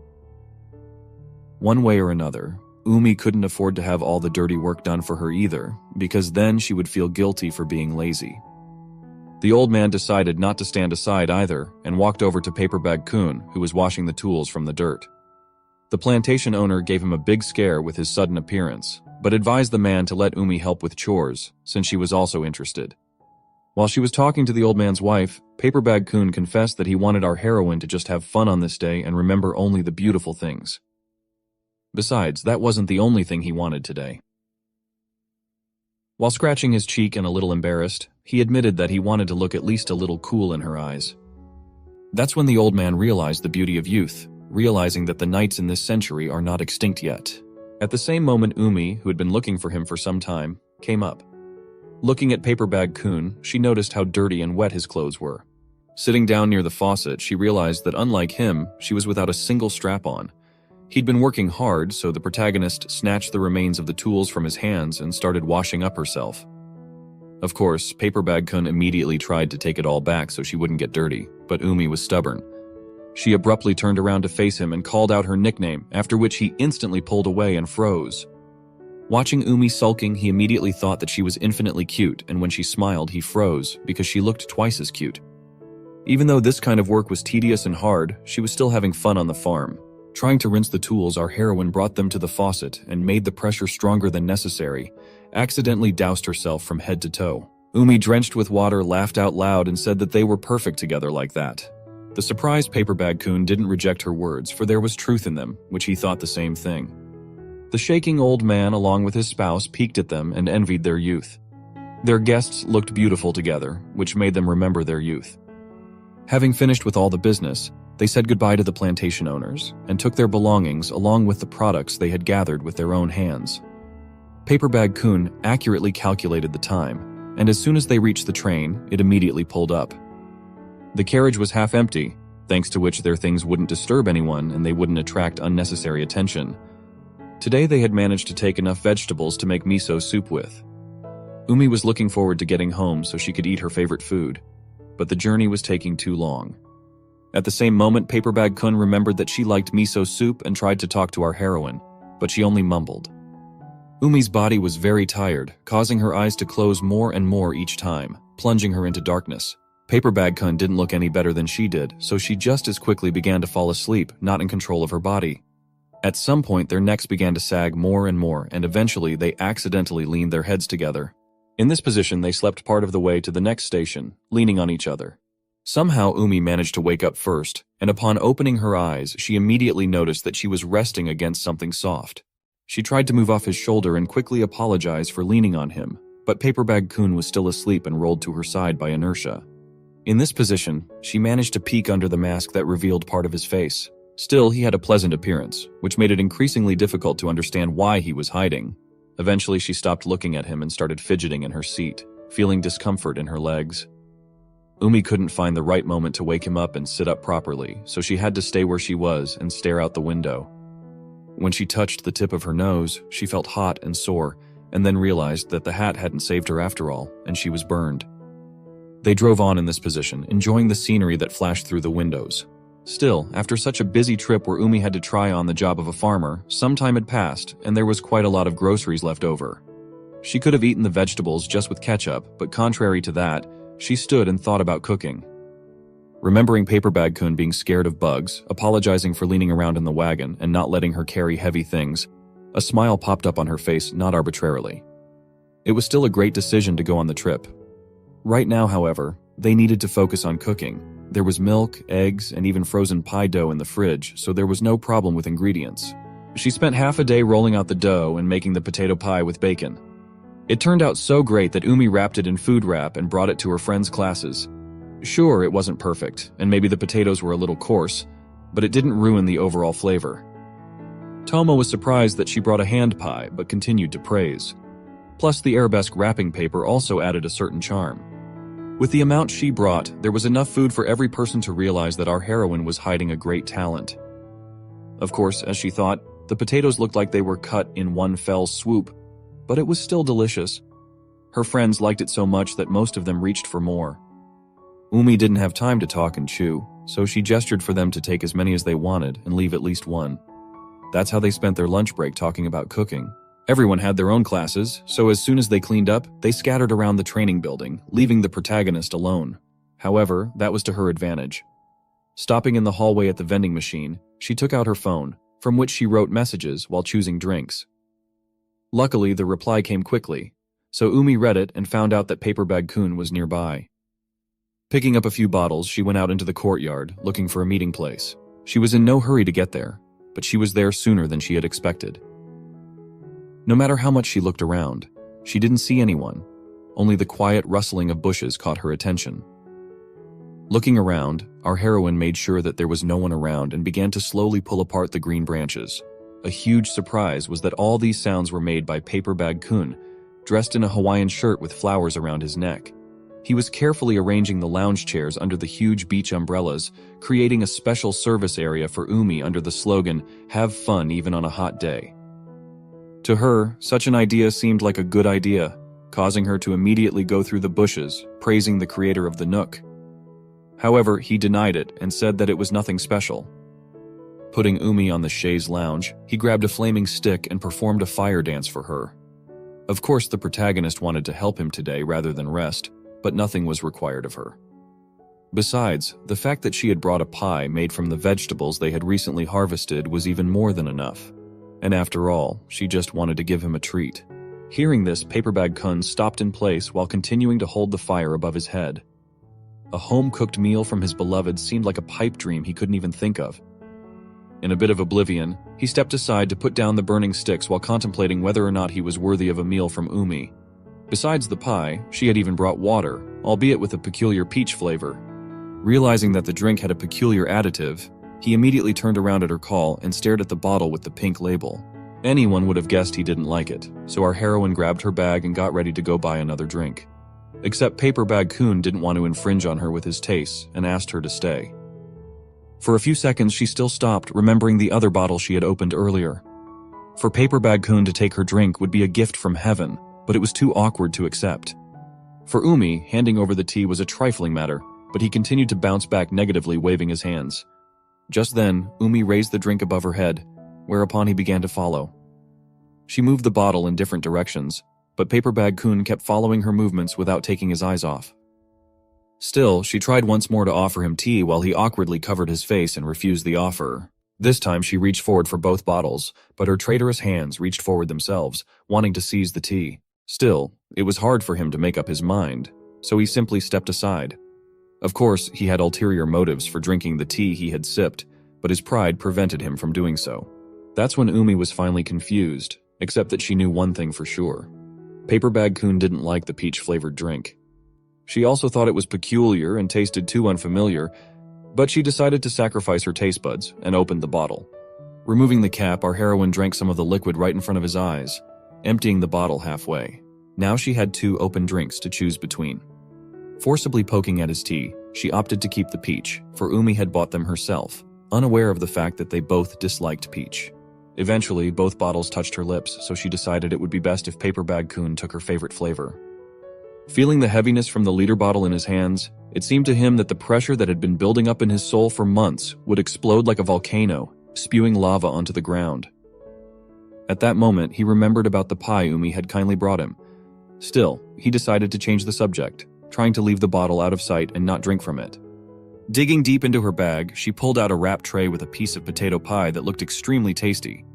One way or another, Umi couldn't afford to have all the dirty work done for her either, because then she would feel guilty for being lazy. The old man decided not to stand aside either and walked over to Papebag-kun, who was washing the tools from the dirt. The plantation owner gave him a big scare with his sudden appearance, but advised the man to let Umi help with chores, since she was also interested. While she was talking to the old man's wife, Papebag-kun confessed that he wanted our heroine to just have fun on this day and remember only the beautiful things. Besides, that wasn't the only thing he wanted today. While scratching his cheek and a little embarrassed, he admitted that he wanted to look at least a little cool in her eyes. That's when the old man realized the beauty of youth, realizing that the knights in this century are not extinct yet. At the same moment, Umi, who had been looking for him for some time, came up. Looking at Papebag-kun, she noticed how dirty and wet his clothes were. Sitting down near the faucet, she realized that unlike him, she was without a single strap on. He'd been working hard, so the protagonist snatched the remains of the tools from his hands and started washing up herself. Of course, Papebag-kun immediately tried to take it all back so she wouldn't get dirty, but Umi was stubborn. She abruptly turned around to face him and called out her nickname, after which he instantly pulled away and froze. Watching Umi sulking, he immediately thought that she was infinitely cute, and when she smiled, he froze because she looked twice as cute. Even though this kind of work was tedious and hard, she was still having fun on the farm. Trying to rinse the tools, our heroine brought them to the faucet and made the pressure stronger than necessary, accidentally doused herself from head to toe. Umi, drenched with water, laughed out loud and said that they were perfect together like that. The surprised Papebag-kun didn't reject her words, for there was truth in them, which he thought the same thing. The shaking old man, along with his spouse, peeked at them and envied their youth. Their guests looked beautiful together, which made them remember their youth. Having finished with all the business, they said goodbye to the plantation owners and took their belongings along with the products they had gathered with their own hands. Papebag-kun accurately calculated the time, and as soon as they reached the train, it immediately pulled up. The carriage was half empty, thanks to which their things wouldn't disturb anyone and they wouldn't attract unnecessary attention. Today they had managed to take enough vegetables to make miso soup with. Umi was looking forward to getting home so she could eat her favorite food, but the journey was taking too long. At the same moment, Papebag-kun remembered that she liked miso soup and tried to talk to our heroine, but she only mumbled. Umi's body was very tired, causing her eyes to close more and more each time, plunging her into darkness. Papebag-kun didn't look any better than she did, so she just as quickly began to fall asleep, not in control of her body. At some point, their necks began to sag more and more, and eventually they accidentally leaned their heads together. In this position, they slept part of the way to the next station, leaning on each other. Somehow, Umi managed to wake up first, and upon opening her eyes, she immediately noticed that she was resting against something soft. She tried to move off his shoulder and quickly apologized for leaning on him, but Papebag-kun was still asleep and rolled to her side by inertia. In this position, she managed to peek under the mask that revealed part of his face. Still, he had a pleasant appearance, which made it increasingly difficult to understand why he was hiding. Eventually, she stopped looking at him and started fidgeting in her seat, feeling discomfort in her legs. Umi couldn't find the right moment to wake him up and sit up properly, so she had to stay where she was and stare out the window. When she touched the tip of her nose, she felt hot and sore, and then realized that the hat hadn't saved her after all, and she was burned. They drove on in this position, enjoying the scenery that flashed through the windows. Still, after such a busy trip where Umi had to try on the job of a farmer, some time had passed, and there was quite a lot of groceries left over. She could have eaten the vegetables just with ketchup, but contrary to that, she stood and thought about cooking. Remembering Papebag-kun being scared of bugs, apologizing for leaning around in the wagon and not letting her carry heavy things, a smile popped up on her face, not arbitrarily. It was still a great decision to go on the trip. Right now, however, they needed to focus on cooking. There was milk, eggs, and even frozen pie dough in the fridge, so there was no problem with ingredients. She spent half a day rolling out the dough and making the potato pie with bacon. It turned out so great that Umi wrapped it in food wrap and brought it to her friends' classes. Sure, it wasn't perfect, and maybe the potatoes were a little coarse, but it didn't ruin the overall flavor. Tomo was surprised that she brought a hand pie, but continued to praise. Plus, the arabesque wrapping paper also added a certain charm. With the amount she brought, there was enough food for every person to realize that our heroine was hiding a great talent. Of course, as she thought, the potatoes looked like they were cut in one fell swoop, but it was still delicious. Her friends liked it so much that most of them reached for more. Umi didn't have time to talk and chew, so she gestured for them to take as many as they wanted and leave at least one. That's how they spent their lunch break talking about cooking. Everyone had their own classes, so as soon as they cleaned up, they scattered around the training building, leaving the protagonist alone. However, that was to her advantage. Stopping in the hallway at the vending machine, she took out her phone, from which she wrote messages while choosing drinks. Luckily, the reply came quickly, so Umi read it and found out that Papebag-kun was nearby. Picking up a few bottles, she went out into the courtyard, looking for a meeting place. She was in no hurry to get there, but she was there sooner than she had expected. No matter how much she looked around, she didn't see anyone. Only the quiet rustling of bushes caught her attention. Looking around, our heroine made sure that there was no one around and began to slowly pull apart the green branches. A huge surprise was that all these sounds were made by Papebag-kun, dressed in a Hawaiian shirt with flowers around his neck. He was carefully arranging the lounge chairs under the huge beach umbrellas, creating a special service area for Umi under the slogan, "Have fun even on a hot day." To her, such an idea seemed like a good idea, causing her to immediately go through the bushes, praising the creator of the nook. However, he denied it and said that it was nothing special. Putting Umi on the chaise lounge, he grabbed a flaming stick and performed a fire dance for her. Of course, the protagonist wanted to help him today rather than rest, but nothing was required of her. Besides, the fact that she had brought a pie made from the vegetables they had recently harvested was even more than enough. And after all, she just wanted to give him a treat. Hearing this, Papebag-kun stopped in place while continuing to hold the fire above his head. A home-cooked meal from his beloved seemed like a pipe dream he couldn't even think of. In a bit of oblivion, he stepped aside to put down the burning sticks while contemplating whether or not he was worthy of a meal from Umi. Besides the pie, she had even brought water, albeit with a peculiar peach flavor. Realizing that the drink had a peculiar additive, he immediately turned around at her call and stared at the bottle with the pink label. Anyone would have guessed he didn't like it, so our heroine grabbed her bag and got ready to go buy another drink. Except Papebag-kun didn't want to infringe on her with his tastes and asked her to stay. For a few seconds, she still stopped, remembering the other bottle she had opened earlier. For Papebag-kun to take her drink would be a gift from heaven, but it was too awkward to accept. For Umi, handing over the tea was a trifling matter, but he continued to bounce back negatively, waving his hands. Just then, Umi raised the drink above her head, whereupon he began to follow. She moved the bottle in different directions, but Papebag-kun kept following her movements without taking his eyes off. Still, she tried once more to offer him tea while he awkwardly covered his face and refused the offer. This time she reached forward for both bottles, but her traitorous hands reached forward themselves, wanting to seize the tea. Still, it was hard for him to make up his mind, so he simply stepped aside. Of course, he had ulterior motives for drinking the tea he had sipped, but his pride prevented him from doing so. That's when Umi was finally confused, except that she knew one thing for sure. Papebag-kun didn't like the peach-flavored drink. She also thought it was peculiar and tasted too unfamiliar, but she decided to sacrifice her taste buds and opened the bottle. Removing the cap, our heroine drank some of the liquid right in front of his eyes, emptying the bottle halfway. Now she had two open drinks to choose between. Forcibly poking at his tea, she opted to keep the peach, for Umi had bought them herself, unaware of the fact that they both disliked peach. Eventually, both bottles touched her lips, so she decided it would be best if Papebag-kun took her favorite flavor. Feeling the heaviness from the liter bottle in his hands, it seemed to him that the pressure that had been building up in his soul for months would explode like a volcano, spewing lava onto the ground. At that moment, he remembered about the pie Umi had kindly brought him. Still, he decided to change the subject, trying to leave the bottle out of sight and not drink from it. Digging deep into her bag, she pulled out a wrapped tray with a piece of potato pie that looked extremely tasty.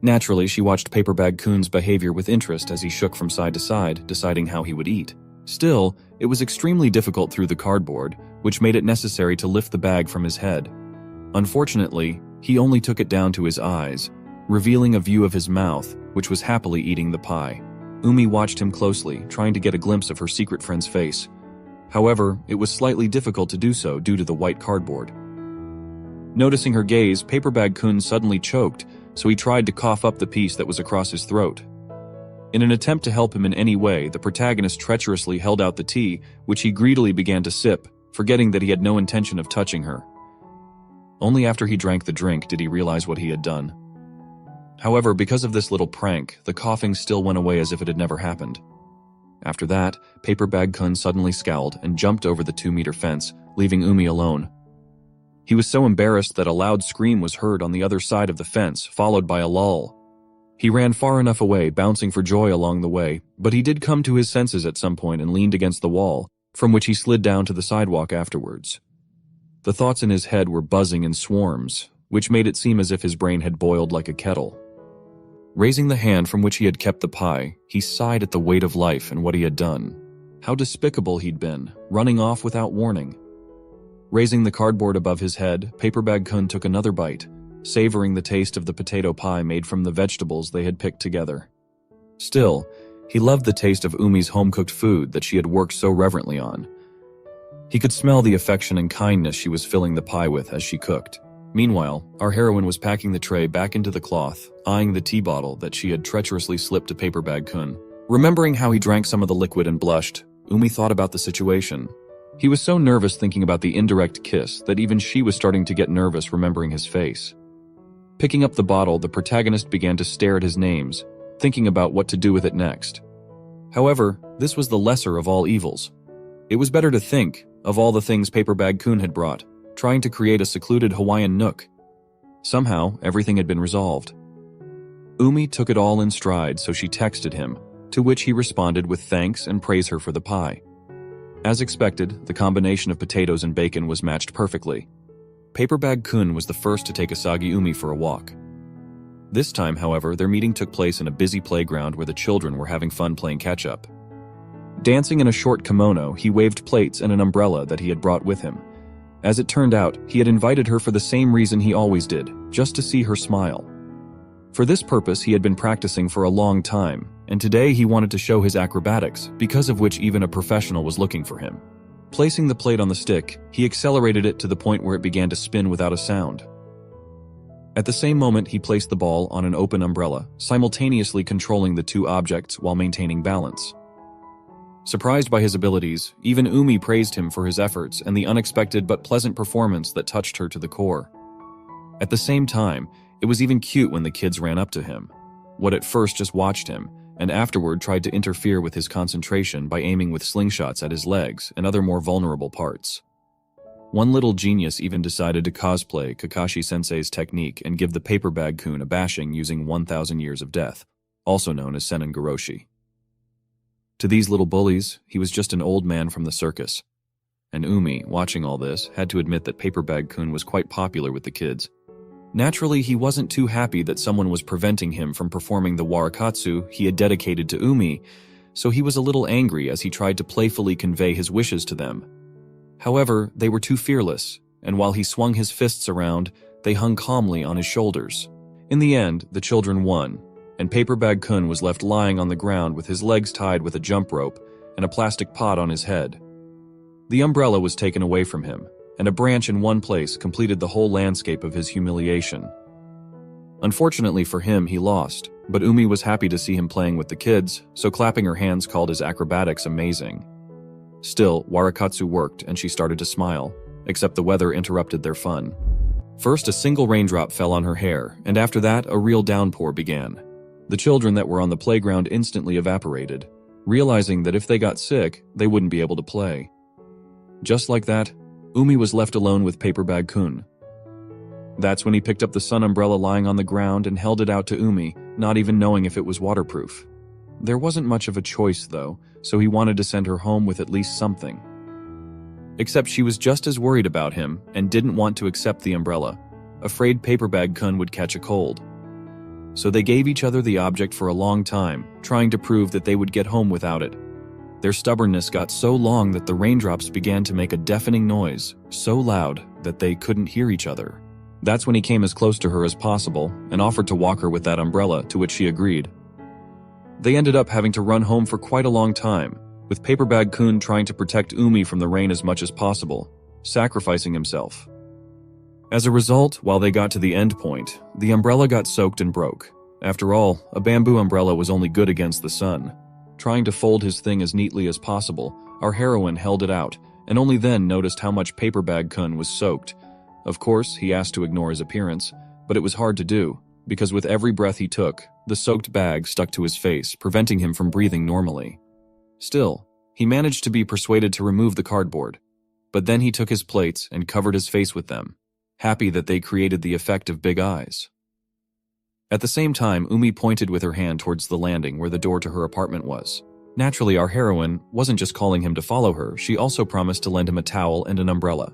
Naturally, she watched Papebag-kun's behavior with interest as he shook from side to side, deciding how he would eat. Still, it was extremely difficult through the cardboard, which made it necessary to lift the bag from his head. Unfortunately, he only took it down to his eyes, revealing a view of his mouth, which was happily eating the pie. Umi watched him closely, trying to get a glimpse of her secret friend's face. However, it was slightly difficult to do so due to the white cardboard. Noticing her gaze, Papebag-kun suddenly choked, so he tried to cough up the piece that was across his throat. In an attempt to help him in any way, the protagonist treacherously held out the tea, which he greedily began to sip, forgetting that he had no intention of touching her. Only after he drank the drink did he realize what he had done. However, because of this little prank, the coughing still went away as if it had never happened. After that, Papebag-kun suddenly scowled and jumped over the 2-meter fence, leaving Umi alone. He was so embarrassed that a loud scream was heard on the other side of the fence, followed by a lull. He ran far enough away, bouncing for joy along the way, but he did come to his senses at some point and leaned against the wall, from which he slid down to the sidewalk afterwards. The thoughts in his head were buzzing in swarms, which made it seem as if his brain had boiled like a kettle. Raising the hand from which he had kept the pie, he sighed at the weight of life and what he had done. How despicable he'd been, running off without warning. Raising the cardboard above his head, Papebag-kun took another bite, savoring the taste of the potato pie made from the vegetables they had picked together. Still, he loved the taste of Umi's home-cooked food that she had worked so reverently on. He could smell the affection and kindness she was filling the pie with as she cooked. Meanwhile, our heroine was packing the tray back into the cloth, eyeing the tea bottle that she had treacherously slipped to Papebag-kun. Remembering how he drank some of the liquid and blushed, Umi thought about the situation. He was so nervous thinking about the indirect kiss that even she was starting to get nervous remembering his face. Picking up the bottle, the protagonist began to stare at his names, thinking about what to do with it next. However, this was the lesser of all evils. It was better to think of all the things Papebag-kun had brought, trying to create a secluded Hawaiian nook. Somehow, everything had been resolved. Umi took it all in stride, so she texted him, to which he responded with thanks and praise her for the pie. As expected, the combination of potatoes and bacon was matched perfectly. Papebag-kun was the first to take Asagi Umi for a walk. This time, however, their meeting took place in a busy playground where the children were having fun playing catch-up. Dancing in a short kimono, he waved plates and an umbrella that he had brought with him. As it turned out, he had invited her for the same reason he always did, just to see her smile. For this purpose, he had been practicing for a long time, and today he wanted to show his acrobatics, because of which even a professional was looking for him. Placing the plate on the stick, he accelerated it to the point where it began to spin without a sound. At the same moment, he placed the ball on an open umbrella, simultaneously controlling the two objects while maintaining balance. Surprised by his abilities, even Umi praised him for his efforts and the unexpected but pleasant performance that touched her to the core. At the same time, it was even cute when the kids ran up to him. What at first just watched him, and afterward tried to interfere with his concentration by aiming with slingshots at his legs and other more vulnerable parts. One little genius even decided to cosplay Kakashi-sensei's technique and give the Papebag-kun a bashing using 1,000 Years of Death, also known as Senengoroshi. To these little bullies, he was just an old man from the circus. And Umi, watching all this, had to admit that Papebag-kun was quite popular with the kids. Naturally, he wasn't too happy that someone was preventing him from performing the warakatsu he had dedicated to Umi, so he was a little angry as he tried to playfully convey his wishes to them. However, they were too fearless, and while he swung his fists around, they hung calmly on his shoulders. In the end, the children won, and Papebag-kun was left lying on the ground with his legs tied with a jump rope and a plastic pot on his head. The umbrella was taken away from him, and a branch in one place completed the whole landscape of his humiliation. Unfortunately for him, he lost, but Umi was happy to see him playing with the kids, so clapping her hands called his acrobatics amazing. Still, warakatsu worked and she started to smile, except the weather interrupted their fun. First, a single raindrop fell on her hair, and after that, a real downpour began. The children that were on the playground instantly evaporated, realizing that if they got sick, they wouldn't be able to play. Just like that, Umi was left alone with Papebag-kun. That's when he picked up the sun umbrella lying on the ground and held it out to Umi, not even knowing if it was waterproof. There wasn't much of a choice, though, so he wanted to send her home with at least something. Except she was just as worried about him and didn't want to accept the umbrella, afraid Papebag-kun would catch a cold. So they gave each other the object for a long time, trying to prove that they would get home without it. Their stubbornness got so long that the raindrops began to make a deafening noise, so loud that they couldn't hear each other. That's when he came as close to her as possible and offered to walk her with that umbrella, to which she agreed. They ended up having to run home for quite a long time, with Papebag-kun trying to protect Umi from the rain as much as possible, sacrificing himself. As a result, while they got to the end point, the umbrella got soaked and broke. After all, a bamboo umbrella was only good against the sun. Trying to fold his thing as neatly as possible, our heroine held it out, and only then noticed how much Papebag-kun was soaked. Of course, he asked to ignore his appearance, but it was hard to do, because with every breath he took, the soaked bag stuck to his face, preventing him from breathing normally. Still, he managed to be persuaded to remove the cardboard, but then he took his plates and covered his face with them, happy that they created the effect of big eyes. At the same time, Umi pointed with her hand towards the landing where the door to her apartment was. Naturally, our heroine wasn't just calling him to follow her, she also promised to lend him a towel and an umbrella.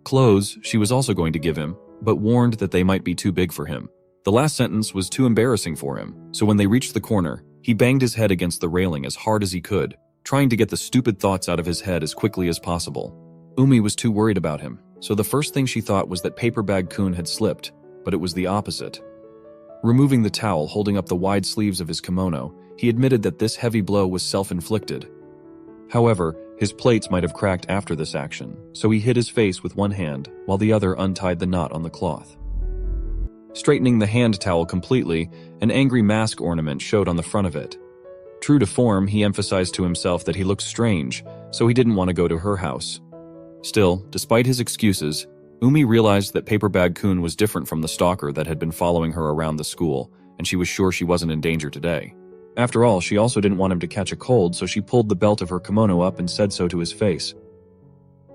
Clothes she was also going to give him, but warned that they might be too big for him. The last sentence was too embarrassing for him, so when they reached the corner, he banged his head against the railing as hard as he could, trying to get the stupid thoughts out of his head as quickly as possible. Umi was too worried about him, so the first thing she thought was that Papebag-kun had slipped, but it was the opposite. Removing the towel holding up the wide sleeves of his kimono, he admitted that this heavy blow was self-inflicted. However, his plates might have cracked after this action, so he hid his face with one hand while the other untied the knot on the cloth. Straightening the hand towel completely, an angry mask ornament showed on the front of it. True to form, he emphasized to himself that he looked strange, so he didn't want to go to her house. Still, despite his excuses, Umi realized that Papebag-kun was different from the stalker that had been following her around the school, and she was sure she wasn't in danger today. After all, she also didn't want him to catch a cold, so she pulled the belt of her kimono up and said so to his face.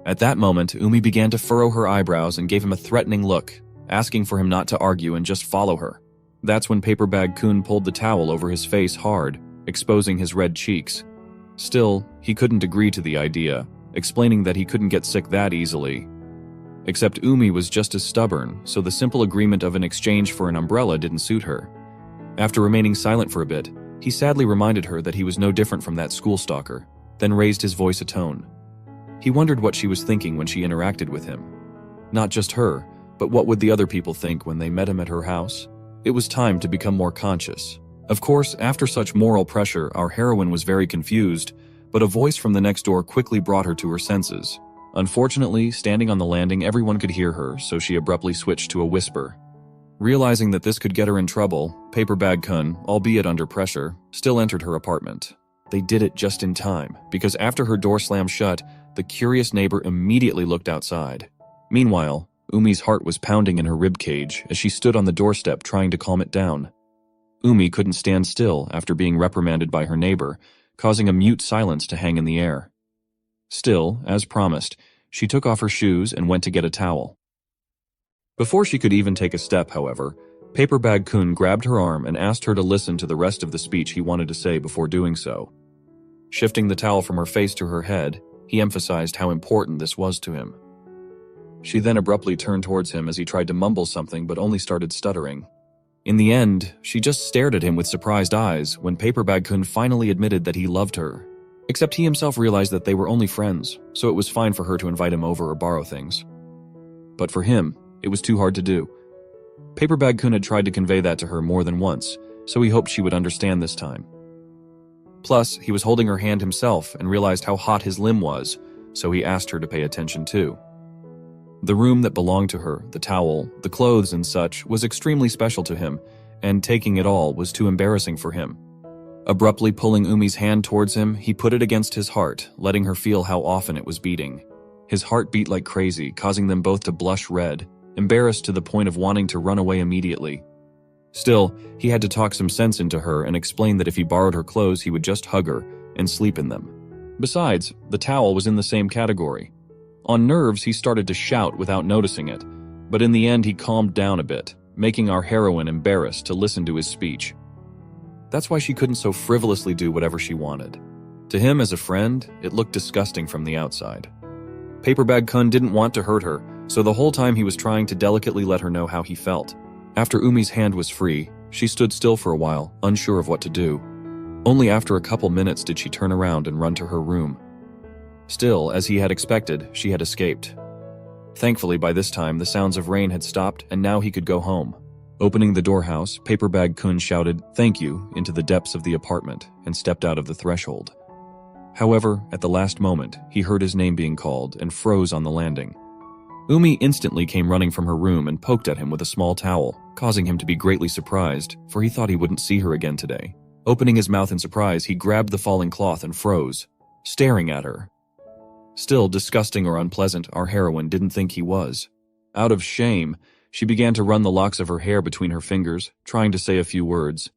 At that moment, Umi began to furrow her eyebrows and gave him a threatening look, asking for him not to argue and just follow her. That's when Papebag-kun pulled the towel over his face hard, exposing his red cheeks. Still, he couldn't agree to the idea, explaining that he couldn't get sick that easily. Except Umi was just as stubborn, so the simple agreement of an exchange for an umbrella didn't suit her. After remaining silent for a bit, he sadly reminded her that he was no different from that school stalker, then raised his voice a tone. He wondered what she was thinking when she interacted with him. Not just her, but what would the other people think when they met him at her house? It was time to become more conscious. Of course, after such moral pressure, our heroine was very confused, but a voice from the next door quickly brought her to her senses. Unfortunately, standing on the landing, everyone could hear her, so she abruptly switched to a whisper. Realizing that this could get her in trouble, Papebag-kun, albeit under pressure, still entered her apartment. They did it just in time, because after her door slammed shut, the curious neighbor immediately looked outside. Meanwhile, Umi's heart was pounding in her ribcage as she stood on the doorstep trying to calm it down. Umi couldn't stand still after being reprimanded by her neighbor, causing a mute silence to hang in the air. Still, as promised, she took off her shoes and went to get a towel. Before she could even take a step, however, Papebag-kun grabbed her arm and asked her to listen to the rest of the speech he wanted to say before doing so. Shifting the towel from her face to her head, he emphasized how important this was to him. She then abruptly turned towards him as he tried to mumble something but only started stuttering. In the end, she just stared at him with surprised eyes when Papebag-kun finally admitted that he loved her. Except he himself realized that they were only friends, so it was fine for her to invite him over or borrow things. But for him, it was too hard to do. Papebag-kun had tried to convey that to her more than once, so he hoped she would understand this time. Plus, he was holding her hand himself and realized how hot his limb was, so he asked her to pay attention too. The room that belonged to her, the towel, the clothes and such, was extremely special to him, and taking it all was too embarrassing for him. Abruptly pulling Umi's hand towards him, he put it against his heart, letting her feel how often it was beating. His heart beat like crazy, causing them both to blush red, embarrassed to the point of wanting to run away immediately. Still, he had to talk some sense into her and explain that if he borrowed her clothes, he would just hug her and sleep in them. Besides, the towel was in the same category. On nerves, he started to shout without noticing it, but in the end he calmed down a bit, making our heroine embarrassed to listen to his speech. That's why she couldn't so frivolously do whatever she wanted. To him as a friend, it looked disgusting from the outside. Papebag-kun didn't want to hurt her, so the whole time he was trying to delicately let her know how he felt. After Umi's hand was free, she stood still for a while, unsure of what to do. Only after a couple minutes did she turn around and run to her room. Still, as he had expected, she had escaped. Thankfully, by this time, the sounds of rain had stopped and now he could go home. Opening the doorhouse, Papebag-kun shouted, "Thank you," into the depths of the apartment and stepped out of the threshold. However, at the last moment, he heard his name being called and froze on the landing. Umi instantly came running from her room and poked at him with a small towel, causing him to be greatly surprised, for he thought he wouldn't see her again today. Opening his mouth in surprise, he grabbed the falling cloth and froze, staring at her. Still disgusting or unpleasant, our heroine didn't think he was. Out of shame, she began to run the locks of her hair between her fingers, trying to say a few words.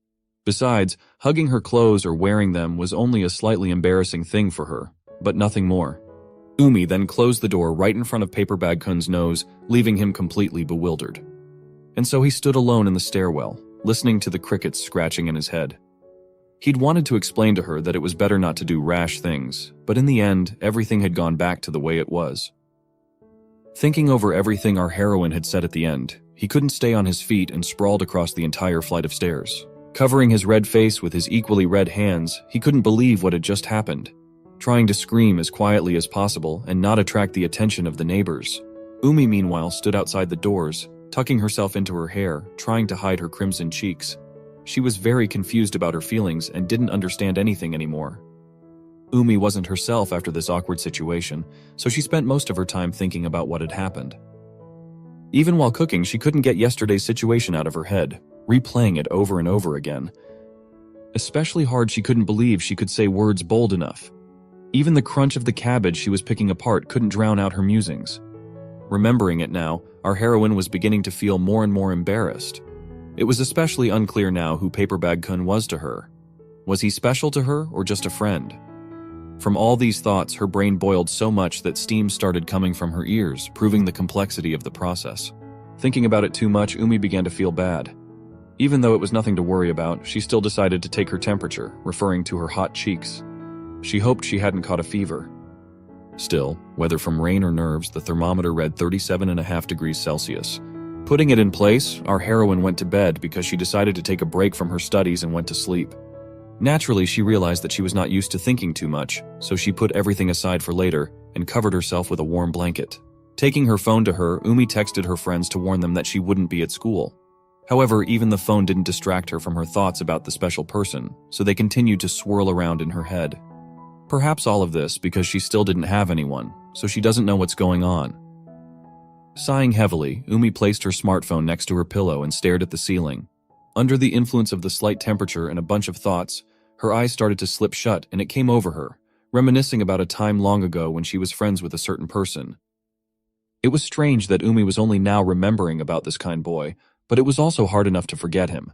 Besides, hugging her clothes or wearing them was only a slightly embarrassing thing for her, but nothing more. Umi then closed the door right in front of Papebag-kun's nose, leaving him completely bewildered. And so he stood alone in the stairwell, listening to the crickets scratching in his head. He'd wanted to explain to her that it was better not to do rash things, but in the end, everything had gone back to the way it was. Thinking over everything our heroine had said at the end, he couldn't stay on his feet and sprawled across the entire flight of stairs. Covering his red face with his equally red hands, he couldn't believe what had just happened. Trying to scream as quietly as possible and not attract the attention of the neighbors. Umi, meanwhile, stood outside the doors, tucking herself into her hair, trying to hide her crimson cheeks. She was very confused about her feelings and didn't understand anything anymore. Umi wasn't herself after this awkward situation, so she spent most of her time thinking about what had happened. Even while cooking, she couldn't get yesterday's situation out of her head, replaying it over and over again. Especially hard, she couldn't believe she could say words bold enough. Even the crunch of the cabbage she was picking apart couldn't drown out her musings. Remembering it now, our heroine was beginning to feel more and more embarrassed. It was especially unclear now who Papebag-kun was to her. Was he special to her or just a friend? From all these thoughts, her brain boiled so much that steam started coming from her ears, proving the complexity of the process. Thinking about it too much, Umi began to feel bad. Even though it was nothing to worry about, she still decided to take her temperature, referring to her hot cheeks. She hoped she hadn't caught a fever. Still, whether from rain or nerves, the thermometer read 37.5 degrees Celsius. Putting it in place, our heroine went to bed because she decided to take a break from her studies and went to sleep. Naturally, she realized that she was not used to thinking too much, so she put everything aside for later and covered herself with a warm blanket. Taking her phone to her, Umi texted her friends to warn them that she wouldn't be at school. However, even the phone didn't distract her from her thoughts about the special person, so they continued to swirl around in her head. Perhaps all of this because she still didn't have anyone, so she doesn't know what's going on. Sighing heavily, Umi placed her smartphone next to her pillow and stared at the ceiling. Under the influence of the slight temperature and a bunch of thoughts, her eyes started to slip shut and it came over her, reminiscing about a time long ago when she was friends with a certain person. It was strange that Umi was only now remembering about this kind boy, but it was also hard enough to forget him.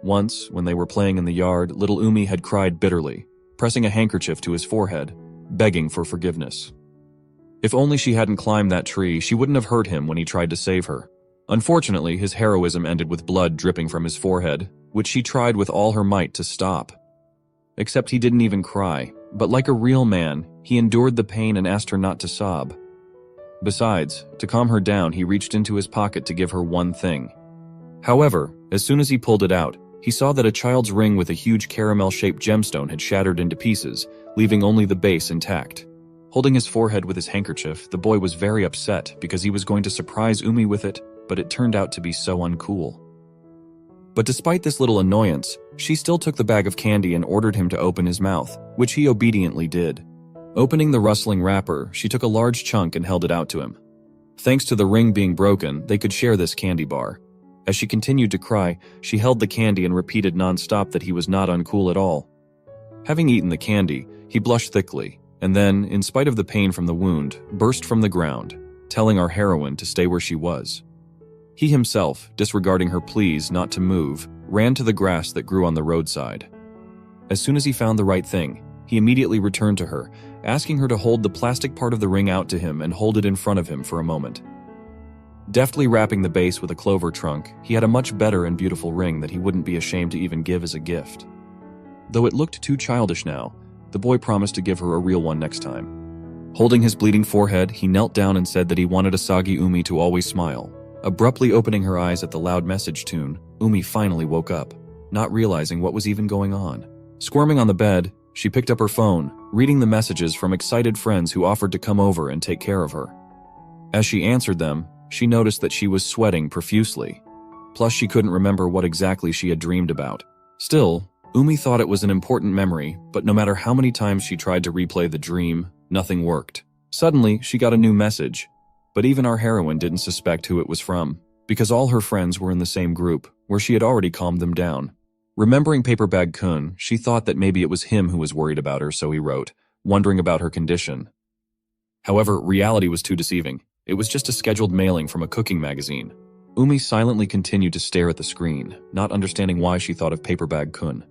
Once, when they were playing in the yard, little Umi had cried bitterly, pressing a handkerchief to his forehead, begging for forgiveness. If only she hadn't climbed that tree, she wouldn't have hurt him when he tried to save her. Unfortunately, his heroism ended with blood dripping from his forehead, which she tried with all her might to stop. Except he didn't even cry, but like a real man, he endured the pain and asked her not to sob. Besides, to calm her down, he reached into his pocket to give her one thing. However, as soon as he pulled it out, he saw that a child's ring with a huge caramel-shaped gemstone had shattered into pieces, leaving only the base intact. Holding his forehead with his handkerchief, the boy was very upset because he was going to surprise Umi with it, but it turned out to be so uncool. But despite this little annoyance, she still took the bag of candy and ordered him to open his mouth, which he obediently did. Opening the rustling wrapper, she took a large chunk and held it out to him. Thanks to the ring being broken, they could share this candy bar. As she continued to cry, she held the candy and repeated non-stop that he was not uncool at all. Having eaten the candy, he blushed thickly, and then, in spite of the pain from the wound, burst from the ground, telling our heroine to stay where she was. He himself, disregarding her pleas not to move, ran to the grass that grew on the roadside. As soon as he found the right thing, he immediately returned to her, asking her to hold the plastic part of the ring out to him and hold it in front of him for a moment. Deftly wrapping the base with a clover trunk, he had a much better and beautiful ring that he wouldn't be ashamed to even give as a gift. Though it looked too childish now, the boy promised to give her a real one next time. Holding his bleeding forehead, he knelt down and said that he wanted Asagi Umi to always smile. Abruptly opening her eyes at the loud message tune, Umi finally woke up, not realizing what was even going on. Squirming on the bed, she picked up her phone, reading the messages from excited friends who offered to come over and take care of her. As she answered them, she noticed that she was sweating profusely. Plus, she couldn't remember what exactly she had dreamed about. Still, Umi thought it was an important memory, but no matter how many times she tried to replay the dream, nothing worked. Suddenly, she got a new message. But even our heroine didn't suspect who it was from, because all her friends were in the same group, where she had already calmed them down. Remembering Papebag-kun, she thought that maybe it was him who was worried about her, so he wrote, wondering about her condition. However, reality was too deceiving. It was just a scheduled mailing from a cooking magazine. Umi silently continued to stare at the screen, not understanding why she thought of Papebag-kun.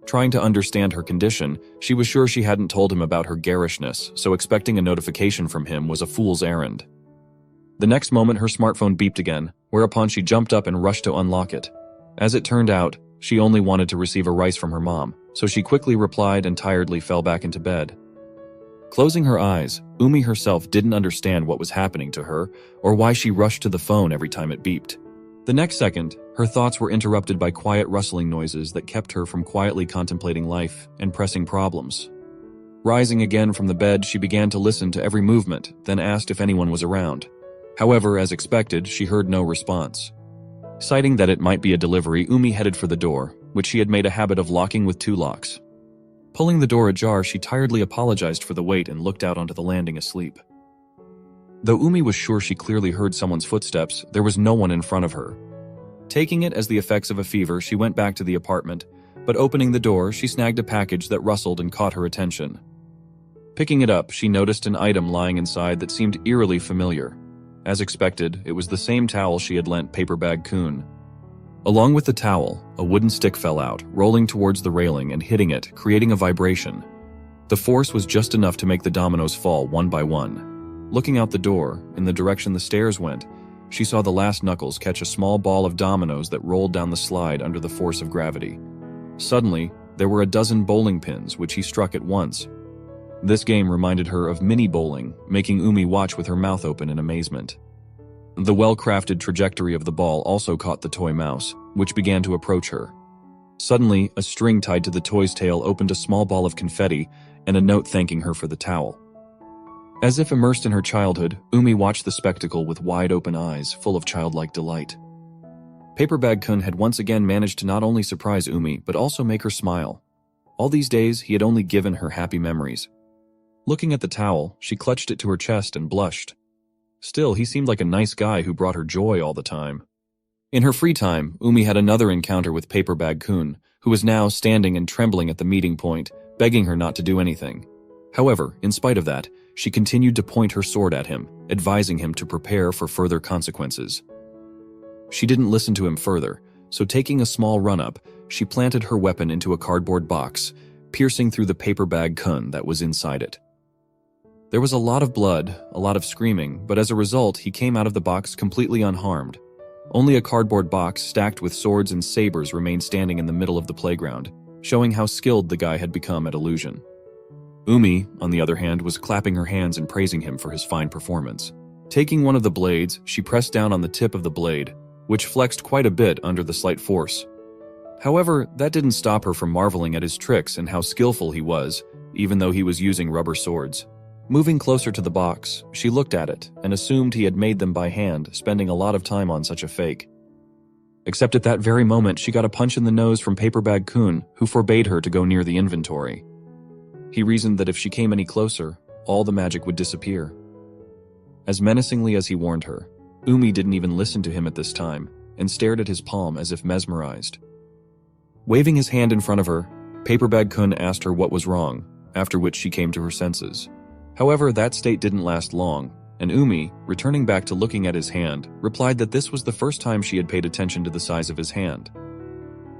Trying to understand her condition, she was sure she hadn't told him about her garishness, so expecting a notification from him was a fool's errand. The next moment her smartphone beeped again, whereupon she jumped up and rushed to unlock it. As it turned out, she only wanted to receive a rice from her mom, so she quickly replied and tiredly fell back into bed. Closing her eyes, Umi herself didn't understand what was happening to her or why she rushed to the phone every time it beeped. The next second, her thoughts were interrupted by quiet rustling noises that kept her from quietly contemplating life and pressing problems. Rising again from the bed, she began to listen to every movement, then asked if anyone was around. However, as expected, she heard no response. Citing that it might be a delivery, Umi headed for the door, which she had made a habit of locking with 2 locks. Pulling the door ajar, she tiredly apologized for the wait and looked out onto the landing asleep. Though Umi was sure she clearly heard someone's footsteps, there was no one in front of her. Taking it as the effects of a fever, she went back to the apartment, but opening the door, she snagged a package that rustled and caught her attention. Picking it up, she noticed an item lying inside that seemed eerily familiar. As expected, it was the same towel she had lent Papebag-kun. Along with the towel, a wooden stick fell out, rolling towards the railing and hitting it, creating a vibration. The force was just enough to make the dominoes fall one by one. Looking out the door, in the direction the stairs went, she saw the last knuckles catch a small ball of dominoes that rolled down the slide under the force of gravity. Suddenly, there were a dozen bowling pins, which he struck at once. This game reminded her of mini bowling, making Umi watch with her mouth open in amazement. The well-crafted trajectory of the ball also caught the toy mouse, which began to approach her. Suddenly, a string tied to the toy's tail opened a small ball of confetti and a note thanking her for the towel. As if immersed in her childhood, Umi watched the spectacle with wide-open eyes, full of childlike delight. Papebag-kun had once again managed to not only surprise Umi, but also make her smile. All these days, he had only given her happy memories. Looking at the towel, she clutched it to her chest and blushed. Still, he seemed like a nice guy who brought her joy all the time. In her free time, Umi had another encounter with Papebag-kun, who was now standing and trembling at the meeting point, begging her not to do anything. However, in spite of that, she continued to point her sword at him, advising him to prepare for further consequences. She didn't listen to him further, so taking a small run-up, she planted her weapon into a cardboard box, piercing through the Papebag-kun that was inside it. There was a lot of blood, a lot of screaming, but as a result, he came out of the box completely unharmed. Only a cardboard box stacked with swords and sabers remained standing in the middle of the playground, showing how skilled the guy had become at illusion. Umi, on the other hand, was clapping her hands and praising him for his fine performance. Taking one of the blades, she pressed down on the tip of the blade, which flexed quite a bit under the slight force. However, that didn't stop her from marveling at his tricks and how skillful he was, even though he was using rubber swords. Moving closer to the box, she looked at it and assumed he had made them by hand, spending a lot of time on such a fake. Except at that very moment, she got a punch in the nose from Papebag-kun, who forbade her to go near the inventory. He reasoned that if she came any closer, all the magic would disappear. As menacingly as he warned her, Umi didn't even listen to him at this time and stared at his palm as if mesmerized. Waving his hand in front of her, Papebag-kun asked her what was wrong, after which she came to her senses. However, that state didn't last long, and Umi, returning back to looking at his hand, replied that this was the first time she had paid attention to the size of his hand.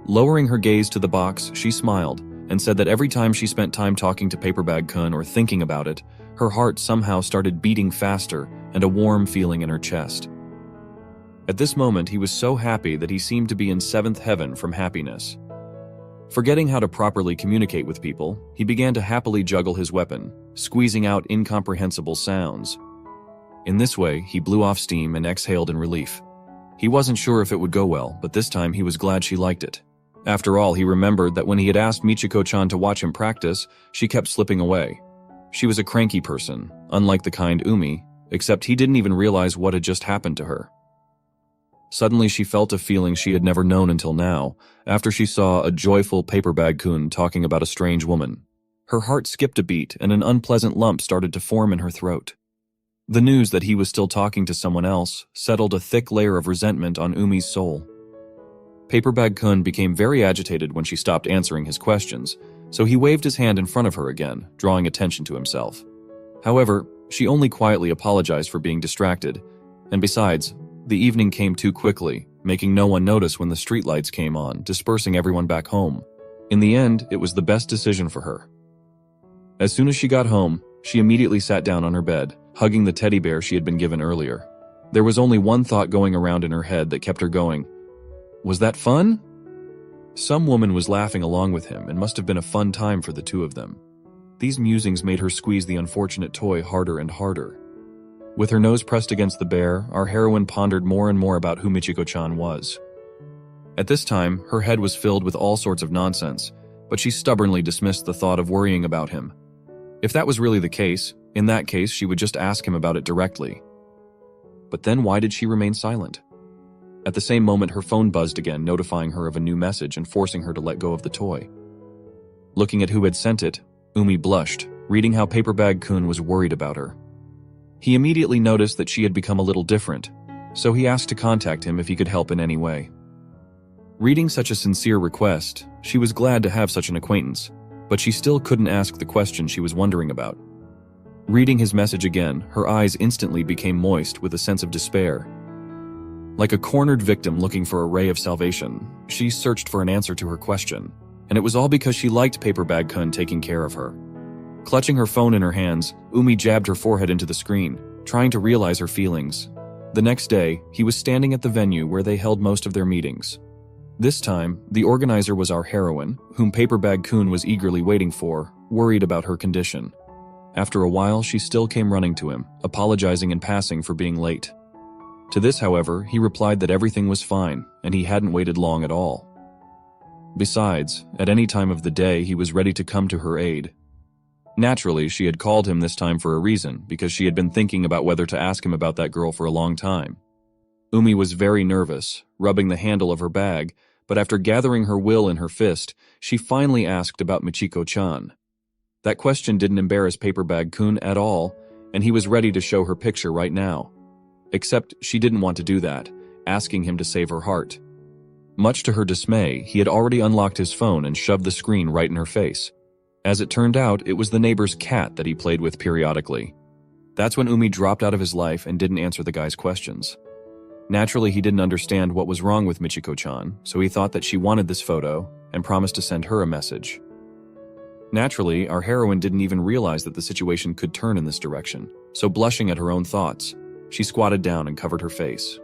Lowering her gaze to the box, she smiled, and said that every time she spent time talking to Papebag-kun or thinking about it, her heart somehow started beating faster and a warm feeling in her chest. At this moment, he was so happy that he seemed to be in seventh heaven from happiness. Forgetting how to properly communicate with people, he began to happily juggle his weapon, squeezing out incomprehensible sounds. In this way, he blew off steam and exhaled in relief. He wasn't sure if it would go well, but this time he was glad she liked it. After all, he remembered that when he had asked Michiko-chan to watch him practice, she kept slipping away. She was a cranky person, unlike the kind Umi, except he didn't even realize what had just happened to her. Suddenly she felt a feeling she had never known until now, after she saw a joyful Papebag-kun talking about a strange woman. Her heart skipped a beat and an unpleasant lump started to form in her throat. The news that he was still talking to someone else settled a thick layer of resentment on Umi's soul. Papebag-kun became very agitated when she stopped answering his questions, so he waved his hand in front of her again, drawing attention to himself. However, she only quietly apologized for being distracted, and besides, the evening came too quickly, making no one notice when the streetlights came on, dispersing everyone back home. In the end, it was the best decision for her. As soon as she got home, she immediately sat down on her bed, hugging the teddy bear she had been given earlier. There was only one thought going around in her head that kept her going. Was that fun? Some woman was laughing along with him and must have been a fun time for the two of them. These musings made her squeeze the unfortunate toy harder and harder. With her nose pressed against the bear, our heroine pondered more and more about who Michiko-chan was. At this time, her head was filled with all sorts of nonsense, but she stubbornly dismissed the thought of worrying about him. If that was really the case, in that case she would just ask him about it directly. But then why did she remain silent? At the same moment, her phone buzzed again, notifying her of a new message and forcing her to let go of the toy. Looking at who had sent it, Umi blushed, reading how Papebag-kun was worried about her. He immediately noticed that she had become a little different, so he asked to contact him if he could help in any way. Reading such a sincere request, she was glad to have such an acquaintance, but she still couldn't ask the question she was wondering about. Reading his message again, her eyes instantly became moist with a sense of despair. Like a cornered victim looking for a ray of salvation, she searched for an answer to her question, and it was all because she liked Papebag-kun taking care of her. Clutching her phone in her hands, Umi jabbed her forehead into the screen, trying to realize her feelings. The next day, he was standing at the venue where they held most of their meetings. This time, the organizer was our heroine, whom Papebag-kun was eagerly waiting for, worried about her condition. After a while, she still came running to him, apologizing in passing for being late. To this, however, he replied that everything was fine, and he hadn't waited long at all. Besides, at any time of the day, he was ready to come to her aid. Naturally, she had called him this time for a reason, because she had been thinking about whether to ask him about that girl for a long time. Umi was very nervous, rubbing the handle of her bag, but after gathering her will in her fist, she finally asked about Michiko-chan. That question didn't embarrass Papebag-kun at all, and he was ready to show her picture right now. Except she didn't want to do that, asking him to save her heart. Much to her dismay, he had already unlocked his phone and shoved the screen right in her face. As it turned out, it was the neighbor's cat that he played with periodically. That's when Umi dropped out of his life and didn't answer the guy's questions. Naturally, he didn't understand what was wrong with Michiko-chan, so he thought that she wanted this photo and promised to send her a message. Naturally, our heroine didn't even realize that the situation could turn in this direction, so blushing at her own thoughts, she squatted down and covered her face.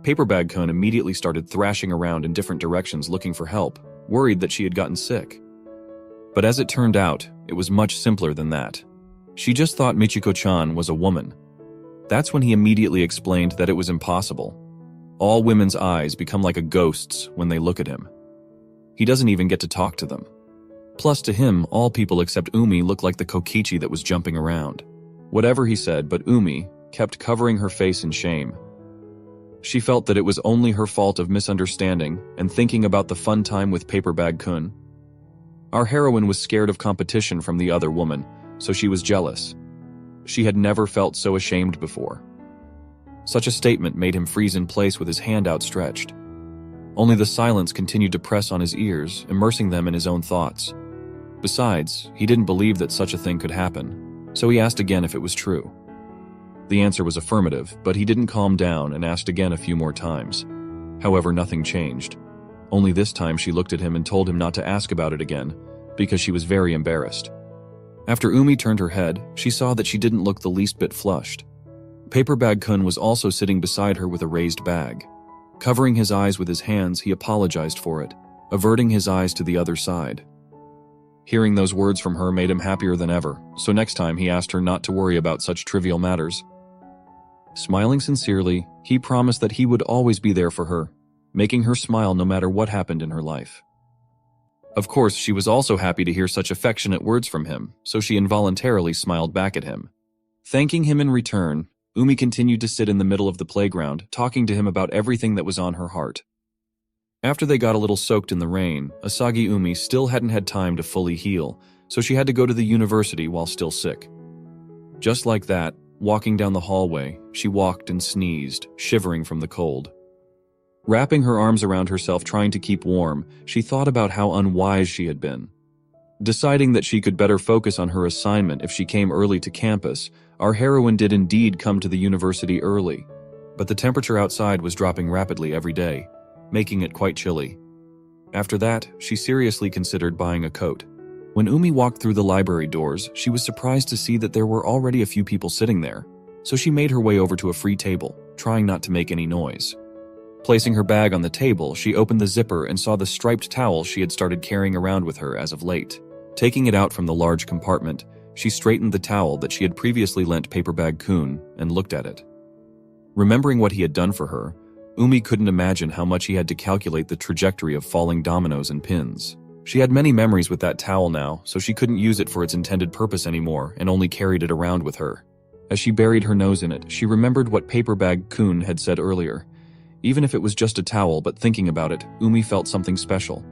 Papebag-kun immediately started thrashing around in different directions looking for help, worried that she had gotten sick. But as it turned out, it was much simpler than that. She just thought Michiko-chan was a woman. That's when he immediately explained that it was impossible. All women's eyes become like a ghost's when they look at him. He doesn't even get to talk to them. Plus, to him, all people except Umi look like the kokichi that was jumping around. Whatever he said, but Umi kept covering her face in shame. She felt that it was only her fault of misunderstanding and thinking about the fun time with Papebag-kun. Our heroine was scared of competition from the other woman, so she was jealous. She had never felt so ashamed before. Such a statement made him freeze in place with his hand outstretched. Only the silence continued to press on his ears, immersing them in his own thoughts. Besides, he didn't believe that such a thing could happen, so he asked again if it was true. The answer was affirmative, but he didn't calm down and asked again a few more times. However, nothing changed. Only this time she looked at him and told him not to ask about it again, because she was very embarrassed. After Umi turned her head, she saw that she didn't look the least bit flushed. Papebag-kun was also sitting beside her with a raised bag. Covering his eyes with his hands, he apologized for it, averting his eyes to the other side. Hearing those words from her made him happier than ever, so next time he asked her not to worry about such trivial matters. Smiling sincerely, he promised that he would always be there for her, making her smile no matter what happened in her life. Of course, she was also happy to hear such affectionate words from him, so she involuntarily smiled back at him. Thanking him in return, Umi continued to sit in the middle of the playground, talking to him about everything that was on her heart. After they got a little soaked in the rain, Asagi Umi still hadn't had time to fully heal, so she had to go to the university while still sick. Just like that, walking down the hallway, she walked and sneezed, shivering from the cold. Wrapping her arms around herself trying to keep warm, she thought about how unwise she had been. Deciding that she could better focus on her assignment if she came early to campus, our heroine did indeed come to the university early, but the temperature outside was dropping rapidly every day, making it quite chilly. After that, she seriously considered buying a coat. When Umi walked through the library doors, she was surprised to see that there were already a few people sitting there, so she made her way over to a free table, trying not to make any noise. Placing her bag on the table, she opened the zipper and saw the striped towel she had started carrying around with her as of late. Taking it out from the large compartment, she straightened the towel that she had previously lent Papebag-kun and looked at it. Remembering what he had done for her, Umi couldn't imagine how much he had to calculate the trajectory of falling dominoes and pins. She had many memories with that towel now, so she couldn't use it for its intended purpose anymore and only carried it around with her. As she buried her nose in it, she remembered what Papebag-kun had said earlier. Even if it was just a towel, but thinking about it, Umi felt something special.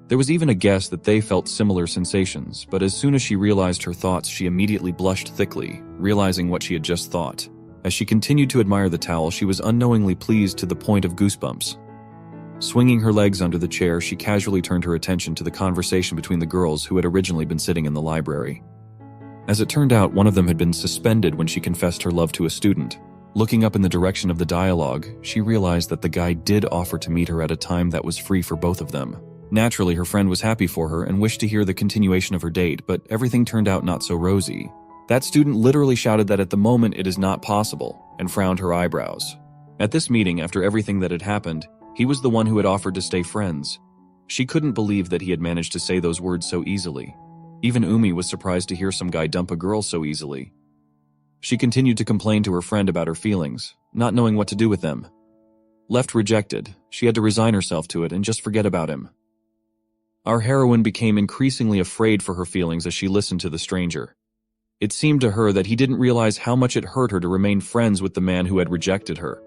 There was even a guess that they felt similar sensations, but as soon as she realized her thoughts, she immediately blushed thickly, realizing what she had just thought. As she continued to admire the towel, she was unknowingly pleased to the point of goosebumps. Swinging her legs under the chair, she casually turned her attention to the conversation between the girls who had originally been sitting in the library. As it turned out, one of them had been suspended when she confessed her love to a student. Looking up in the direction of the dialogue, she realized that the guy did offer to meet her at a time that was free for both of them. Naturally, her friend was happy for her and wished to hear the continuation of her date, but everything turned out not so rosy. That student literally shouted that at the moment it is not possible, and frowned her eyebrows. At this meeting, after everything that had happened, he was the one who had offered to stay friends. She couldn't believe that he had managed to say those words so easily. Even Umi was surprised to hear some guy dump a girl so easily. She continued to complain to her friend about her feelings, not knowing what to do with them. Left rejected, she had to resign herself to it and just forget about him. Our heroine became increasingly afraid for her feelings as she listened to the stranger. It seemed to her that he didn't realize how much it hurt her to remain friends with the man who had rejected her.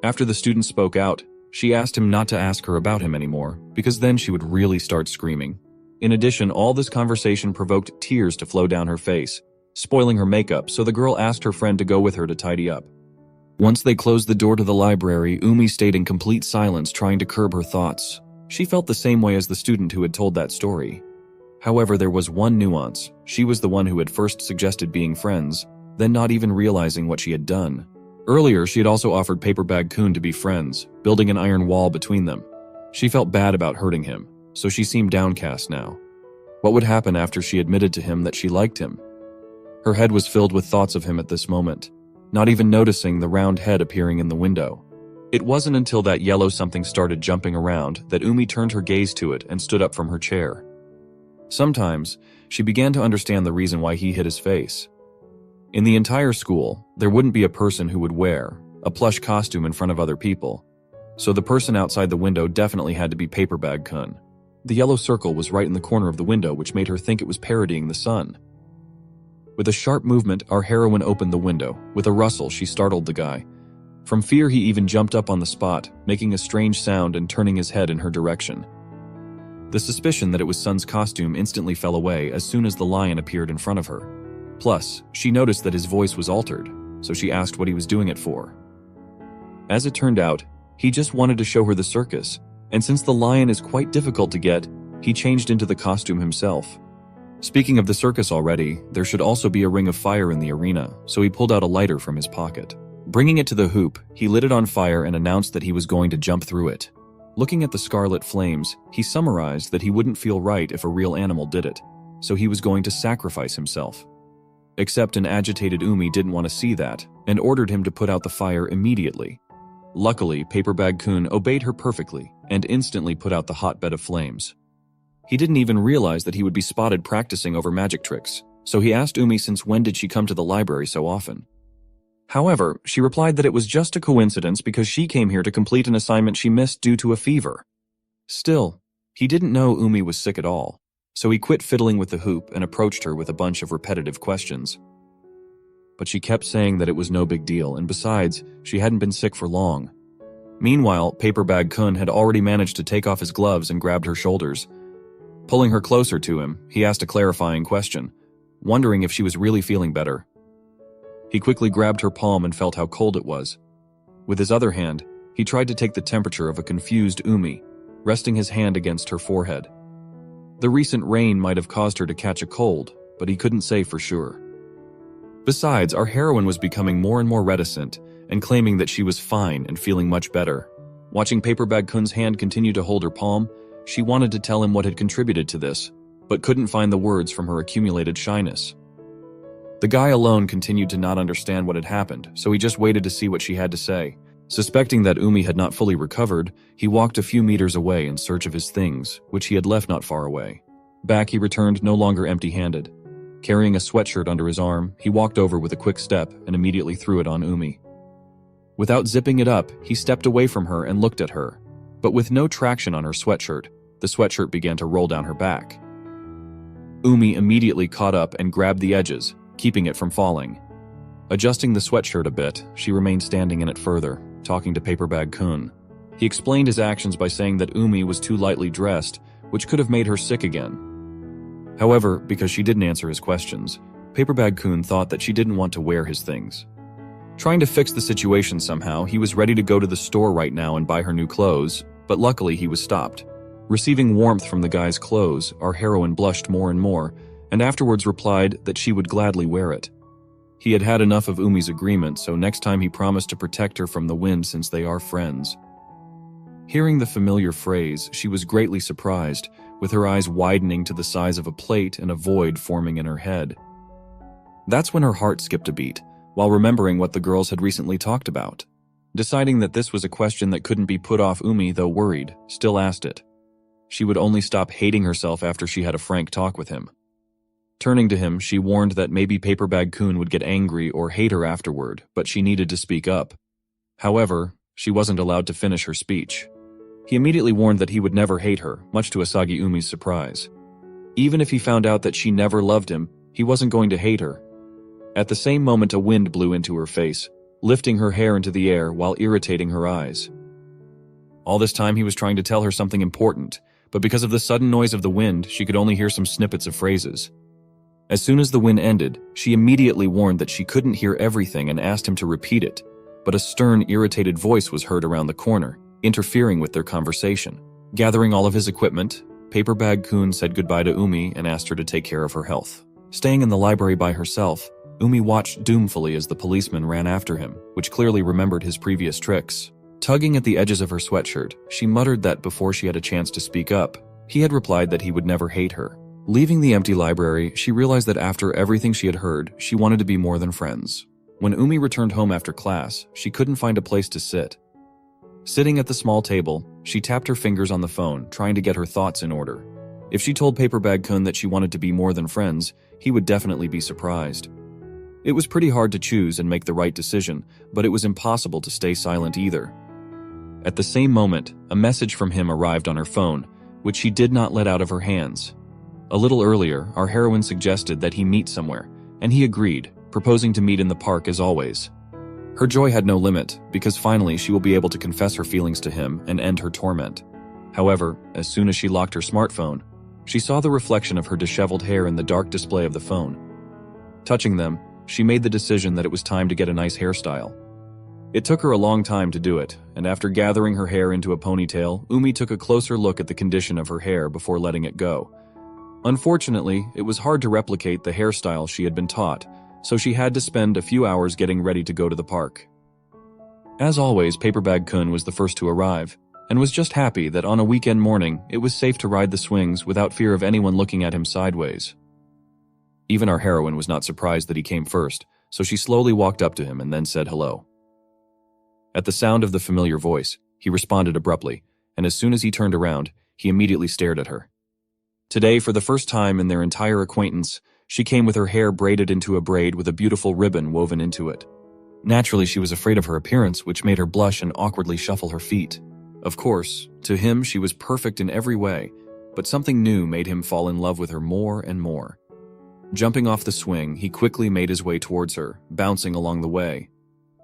After the student spoke out, she asked him not to ask her about him anymore, because then she would really start screaming. In addition, all this conversation provoked tears to flow down her face, spoiling her makeup, so the girl asked her friend to go with her to tidy up. Once they closed the door to the library, Umi stayed in complete silence, trying to curb her thoughts. She felt the same way as the student who had told that story. However, there was one nuance. She was the one who had first suggested being friends, then not even realizing what she had done. Earlier, she had also offered Papebag-kun to be friends, building an iron wall between them. She felt bad about hurting him, so she seemed downcast now. What would happen after she admitted to him that she liked him? Her head was filled with thoughts of him at this moment, not even noticing the round head appearing in the window. It wasn't until that yellow something started jumping around that Umi turned her gaze to it and stood up from her chair. Sometimes, she began to understand the reason why he hid his face. In the entire school, there wouldn't be a person who would wear a plush costume in front of other people, so the person outside the window definitely had to be Papebag-kun. The yellow circle was right in the corner of the window, which made her think it was parodying the sun. With a sharp movement, our heroine opened the window. With a rustle, she startled the guy. From fear, he even jumped up on the spot, making a strange sound and turning his head in her direction. The suspicion that it was Sun's costume instantly fell away as soon as the lion appeared in front of her. Plus, she noticed that his voice was altered, so she asked what he was doing it for. As it turned out, he just wanted to show her the circus, and since the lion is quite difficult to get, he changed into the costume himself. Speaking of the circus already, there should also be a ring of fire in the arena, so he pulled out a lighter from his pocket. Bringing it to the hoop, he lit it on fire and announced that he was going to jump through it. Looking at the scarlet flames, he summarized that he wouldn't feel right if a real animal did it, so he was going to sacrifice himself. Except an agitated Umi didn't want to see that, and ordered him to put out the fire immediately. Luckily, Papebag-kun obeyed her perfectly, and instantly put out the hotbed of flames. He didn't even realize that he would be spotted practicing over magic tricks, so he asked Umi since when did she come to the library so often. However, she replied that it was just a coincidence because she came here to complete an assignment she missed due to a fever. Still, he didn't know Umi was sick at all, so he quit fiddling with the hoop and approached her with a bunch of repetitive questions. But she kept saying that it was no big deal, and besides, she hadn't been sick for long. Meanwhile, Papebag-kun had already managed to take off his gloves and grabbed her shoulders. Pulling her closer to him, he asked a clarifying question, wondering if she was really feeling better. He quickly grabbed her palm and felt how cold it was. With his other hand, he tried to take the temperature of a confused Umi, resting his hand against her forehead. The recent rain might have caused her to catch a cold, but he couldn't say for sure. Besides, our heroine was becoming more and more reticent and claiming that she was fine and feeling much better. Watching Papebag-kun's hand continue to hold her palm, she wanted to tell him what had contributed to this, but couldn't find the words from her accumulated shyness. The guy alone continued to not understand what had happened, so he just waited to see what she had to say. Suspecting that Umi had not fully recovered, he walked a few meters away in search of his things, which he had left not far away. Back he returned no longer empty-handed. Carrying a sweatshirt under his arm, he walked over with a quick step and immediately threw it on Umi. Without zipping it up, he stepped away from her and looked at her. But with no traction on her sweatshirt, the sweatshirt began to roll down her back. Umi immediately caught up and grabbed the edges, keeping it from falling. Adjusting the sweatshirt a bit, she remained standing in it further, talking to Papebag-kun. He explained his actions by saying that Umi was too lightly dressed, which could have made her sick again. However, because she didn't answer his questions, Papebag-kun thought that she didn't want to wear his things. Trying to fix the situation somehow, he was ready to go to the store right now and buy her new clothes, but luckily he was stopped. Receiving warmth from the guy's clothes, our heroine blushed more and more, and afterwards replied that she would gladly wear it. He had had enough of Umi's agreement, so next time he promised to protect her from the wind since they are friends. Hearing the familiar phrase, she was greatly surprised, with her eyes widening to the size of a plate and a void forming in her head. That's when her heart skipped a beat, while remembering what the girls had recently talked about. Deciding that this was a question that couldn't be put off, Umi, though worried, still asked it. She would only stop hating herself after she had a frank talk with him. Turning to him, she warned that maybe Papebag-kun would get angry or hate her afterward, but she needed to speak up. However, she wasn't allowed to finish her speech. He immediately warned that he would never hate her, much to Asagi Umi's surprise. Even if he found out that she never loved him, he wasn't going to hate her. At the same moment, a wind blew into her face, lifting her hair into the air while irritating her eyes. All this time he was trying to tell her something important, but because of the sudden noise of the wind, she could only hear some snippets of phrases. As soon as the wind ended, she immediately warned that she couldn't hear everything and asked him to repeat it, but a stern, irritated voice was heard around the corner, interfering with their conversation. Gathering all of his equipment, Papebag-kun said goodbye to Umi and asked her to take care of her health. Staying in the library by herself, Umi watched doomfully as the policeman ran after him, which clearly remembered his previous tricks. Tugging at the edges of her sweatshirt, she muttered that before she had a chance to speak up, he had replied that he would never hate her. Leaving the empty library, she realized that after everything she had heard, she wanted to be more than friends. When Umi returned home after class, she couldn't find a place to sit. Sitting at the small table, she tapped her fingers on the phone, trying to get her thoughts in order. If she told Papebag-kun that she wanted to be more than friends, he would definitely be surprised. It was pretty hard to choose and make the right decision, but it was impossible to stay silent either. At the same moment, a message from him arrived on her phone, which she did not let out of her hands. A little earlier, our heroine suggested that he meet somewhere, and he agreed, proposing to meet in the park as always. Her joy had no limit, because finally she will be able to confess her feelings to him and end her torment. However, as soon as she locked her smartphone, she saw the reflection of her disheveled hair in the dark display of the phone. Touching them, she made the decision that it was time to get a nice hairstyle. It took her a long time to do it, and after gathering her hair into a ponytail, Umi took a closer look at the condition of her hair before letting it go. Unfortunately, it was hard to replicate the hairstyle she had been taught, so she had to spend a few hours getting ready to go to the park. As always, Papebag-kun was the first to arrive, and was just happy that on a weekend morning it was safe to ride the swings without fear of anyone looking at him sideways. Even our heroine was not surprised that he came first, so she slowly walked up to him and then said hello. At the sound of the familiar voice, he responded abruptly, and as soon as he turned around, he immediately stared at her. Today, for the first time in their entire acquaintance, she came with her hair braided into a braid with a beautiful ribbon woven into it. Naturally, she was afraid of her appearance, which made her blush and awkwardly shuffle her feet. Of course, to him she was perfect in every way, but something new made him fall in love with her more and more. Jumping off the swing, he quickly made his way towards her, bouncing along the way.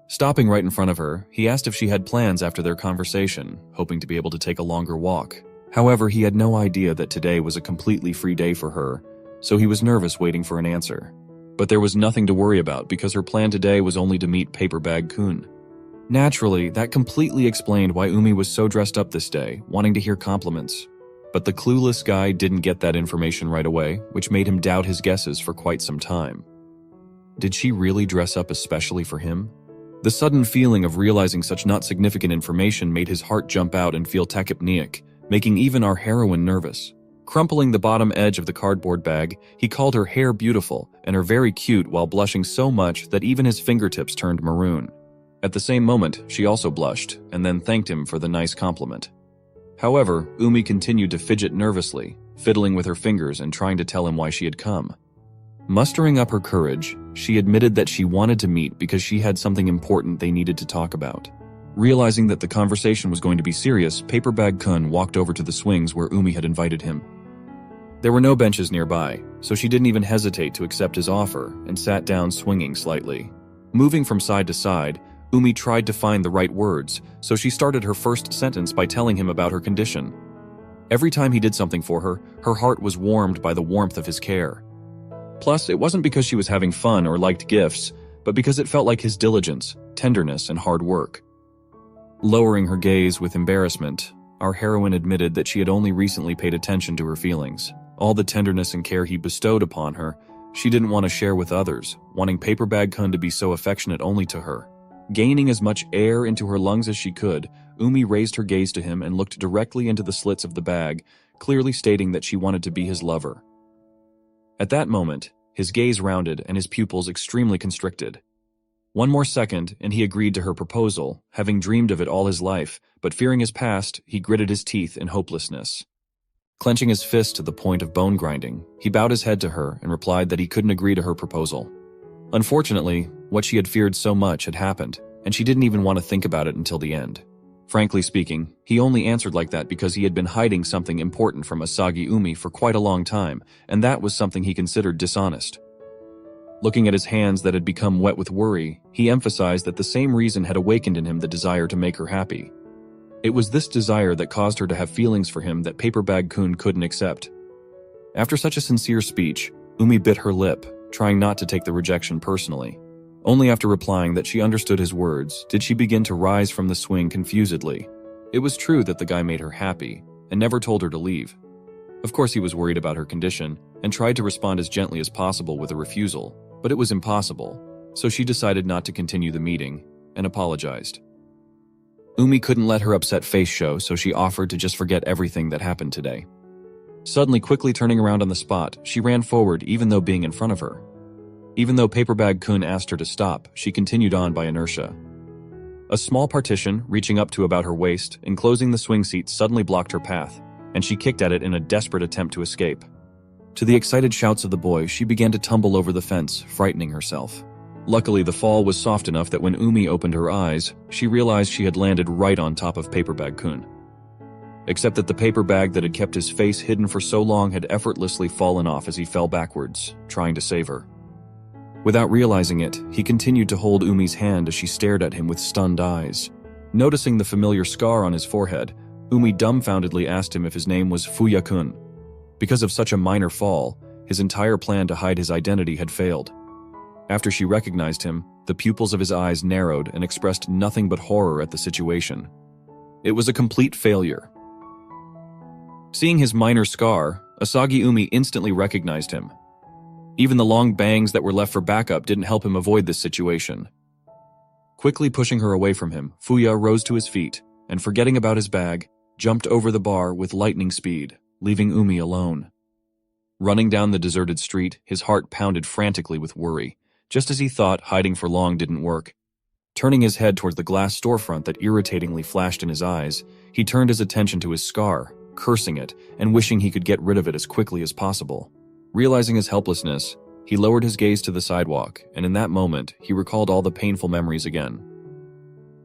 Stopping right in front of her, he asked if she had plans after their conversation, hoping to be able to take a longer walk. However, he had no idea that today was a completely free day for her, so he was nervous waiting for an answer. But there was nothing to worry about because her plan today was only to meet Papebag-kun. Naturally, that completely explained why Umi was so dressed up this day, wanting to hear compliments. But the clueless guy didn't get that information right away, which made him doubt his guesses for quite some time. Did she really dress up especially for him? The sudden feeling of realizing such not significant information made his heart jump out and feel tachypneic, making even our heroine nervous. Crumpling the bottom edge of the cardboard bag, he called her hair beautiful and her very cute while blushing so much that even his fingertips turned maroon. At the same moment, she also blushed and then thanked him for the nice compliment. However, Umi continued to fidget nervously, fiddling with her fingers and trying to tell him why she had come. Mustering up her courage, she admitted that she wanted to meet because she had something important they needed to talk about. Realizing that the conversation was going to be serious, Papebag-kun walked over to the swings where Umi had invited him. There were no benches nearby, so she didn't even hesitate to accept his offer and sat down swinging slightly. Moving from side to side, Umi tried to find the right words, so she started her first sentence by telling him about her condition. Every time he did something for her, her heart was warmed by the warmth of his care. Plus, it wasn't because she was having fun or liked gifts, but because it felt like his diligence, tenderness, and hard work. Lowering her gaze with embarrassment, our heroine admitted that she had only recently paid attention to her feelings. All the tenderness and care he bestowed upon her, she didn't want to share with others, wanting Papebag-kun to be so affectionate only to her. Gaining as much air into her lungs as she could, Umi raised her gaze to him and looked directly into the slits of the bag, clearly stating that she wanted to be his lover. At that moment, his gaze rounded and his pupils extremely constricted. One more second, and he agreed to her proposal, having dreamed of it all his life, but fearing his past, he gritted his teeth in hopelessness. Clenching his fist to the point of bone grinding, he bowed his head to her and replied that he couldn't agree to her proposal. Unfortunately, what she had feared so much had happened, and she didn't even want to think about it until the end. Frankly speaking, he only answered like that because he had been hiding something important from Asagi Umi for quite a long time, and that was something he considered dishonest. Looking at his hands that had become wet with worry, he emphasized that the same reason had awakened in him the desire to make her happy. It was this desire that caused her to have feelings for him that Papebag-kun couldn't accept. After such a sincere speech, Umi bit her lip, trying not to take the rejection personally. Only after replying that she understood his words did she begin to rise from the swing confusedly. It was true that the guy made her happy, and never told her to leave. Of course he was worried about her condition, and tried to respond as gently as possible with a refusal, but it was impossible, so she decided not to continue the meeting, and apologized. Umi couldn't let her upset face show, so she offered to just forget everything that happened today. Suddenly quickly turning around on the spot, she ran forward even though being in front of her. Even though Papebag-kun asked her to stop, she continued on by inertia. A small partition, reaching up to about her waist, enclosing the swing seat suddenly blocked her path, and she kicked at it in a desperate attempt to escape. To the excited shouts of the boy, she began to tumble over the fence, frightening herself. Luckily, the fall was soft enough that when Umi opened her eyes, she realized she had landed right on top of Papebag-kun. Except that the paper bag that had kept his face hidden for so long had effortlessly fallen off as he fell backwards, trying to save her. Without realizing it, he continued to hold Umi's hand as she stared at him with stunned eyes. Noticing the familiar scar on his forehead, Umi dumbfoundedly asked him if his name was Fuya-kun. Because of such a minor fall, his entire plan to hide his identity had failed. After she recognized him, the pupils of his eyes narrowed and expressed nothing but horror at the situation. It was a complete failure. Seeing his minor scar, Asagi Umi instantly recognized him. Even the long bangs that were left for backup didn't help him avoid this situation. Quickly pushing her away from him, Fuya rose to his feet, and forgetting about his bag, jumped over the bar with lightning speed, leaving Umi alone. Running down the deserted street, his heart pounded frantically with worry. Just as he thought hiding for long didn't work. Turning his head towards the glass storefront that irritatingly flashed in his eyes, he turned his attention to his scar, cursing it, and wishing he could get rid of it as quickly as possible. Realizing his helplessness, he lowered his gaze to the sidewalk, and in that moment, he recalled all the painful memories again.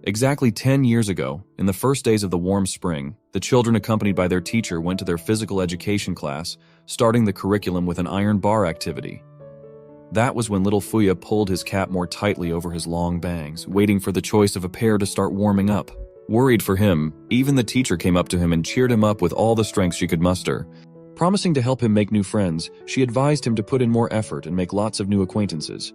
Exactly 10 years ago, in the first days of the warm spring, the children accompanied by their teacher went to their physical education class, starting the curriculum with an iron bar activity. That was when little Fuya pulled his cap more tightly over his long bangs, waiting for the choice of a pair to start warming up. Worried for him, even the teacher came up to him and cheered him up with all the strength she could muster. Promising to help him make new friends, she advised him to put in more effort and make lots of new acquaintances.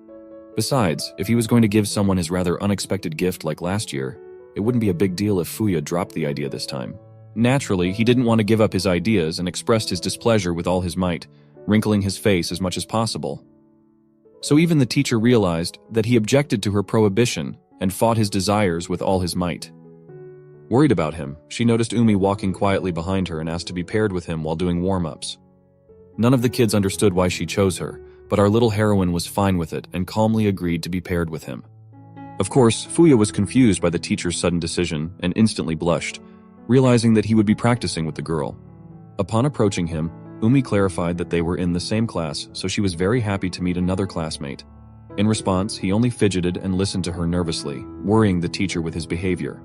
Besides, if he was going to give someone his rather unexpected gift like last year, it wouldn't be a big deal if Fuya dropped the idea this time. Naturally, he didn't want to give up his ideas and expressed his displeasure with all his might, wrinkling his face as much as possible. So even the teacher realized that he objected to her prohibition and fought his desires with all his might. Worried about him, she noticed Umi walking quietly behind her and asked to be paired with him while doing warm-ups. None of the kids understood why she chose her, but our little heroine was fine with it and calmly agreed to be paired with him. Of course, Fuya was confused by the teacher's sudden decision and instantly blushed, realizing that he would be practicing with the girl. Upon approaching him, Umi clarified that they were in the same class, so she was very happy to meet another classmate. In response, he only fidgeted and listened to her nervously, worrying the teacher with his behavior.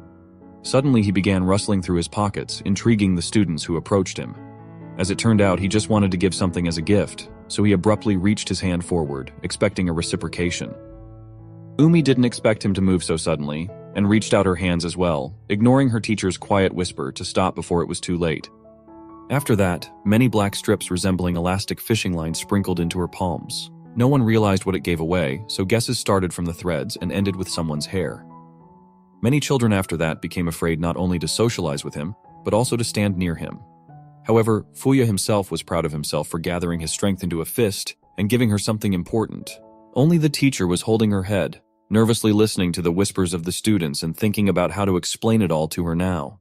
Suddenly, he began rustling through his pockets, intriguing the students who approached him. As it turned out, he just wanted to give something as a gift, so he abruptly reached his hand forward, expecting a reciprocation. Umi didn't expect him to move so suddenly, and reached out her hands as well, ignoring her teacher's quiet whisper to stop before it was too late. After that, many black strips resembling elastic fishing lines sprinkled into her palms. No one realized what it gave away, so guesses started from the threads and ended with someone's hair. Many children after that became afraid not only to socialize with him, but also to stand near him. However, Fuya himself was proud of himself for gathering his strength into a fist and giving her something important. Only the teacher was holding her head, nervously listening to the whispers of the students and thinking about how to explain it all to her now.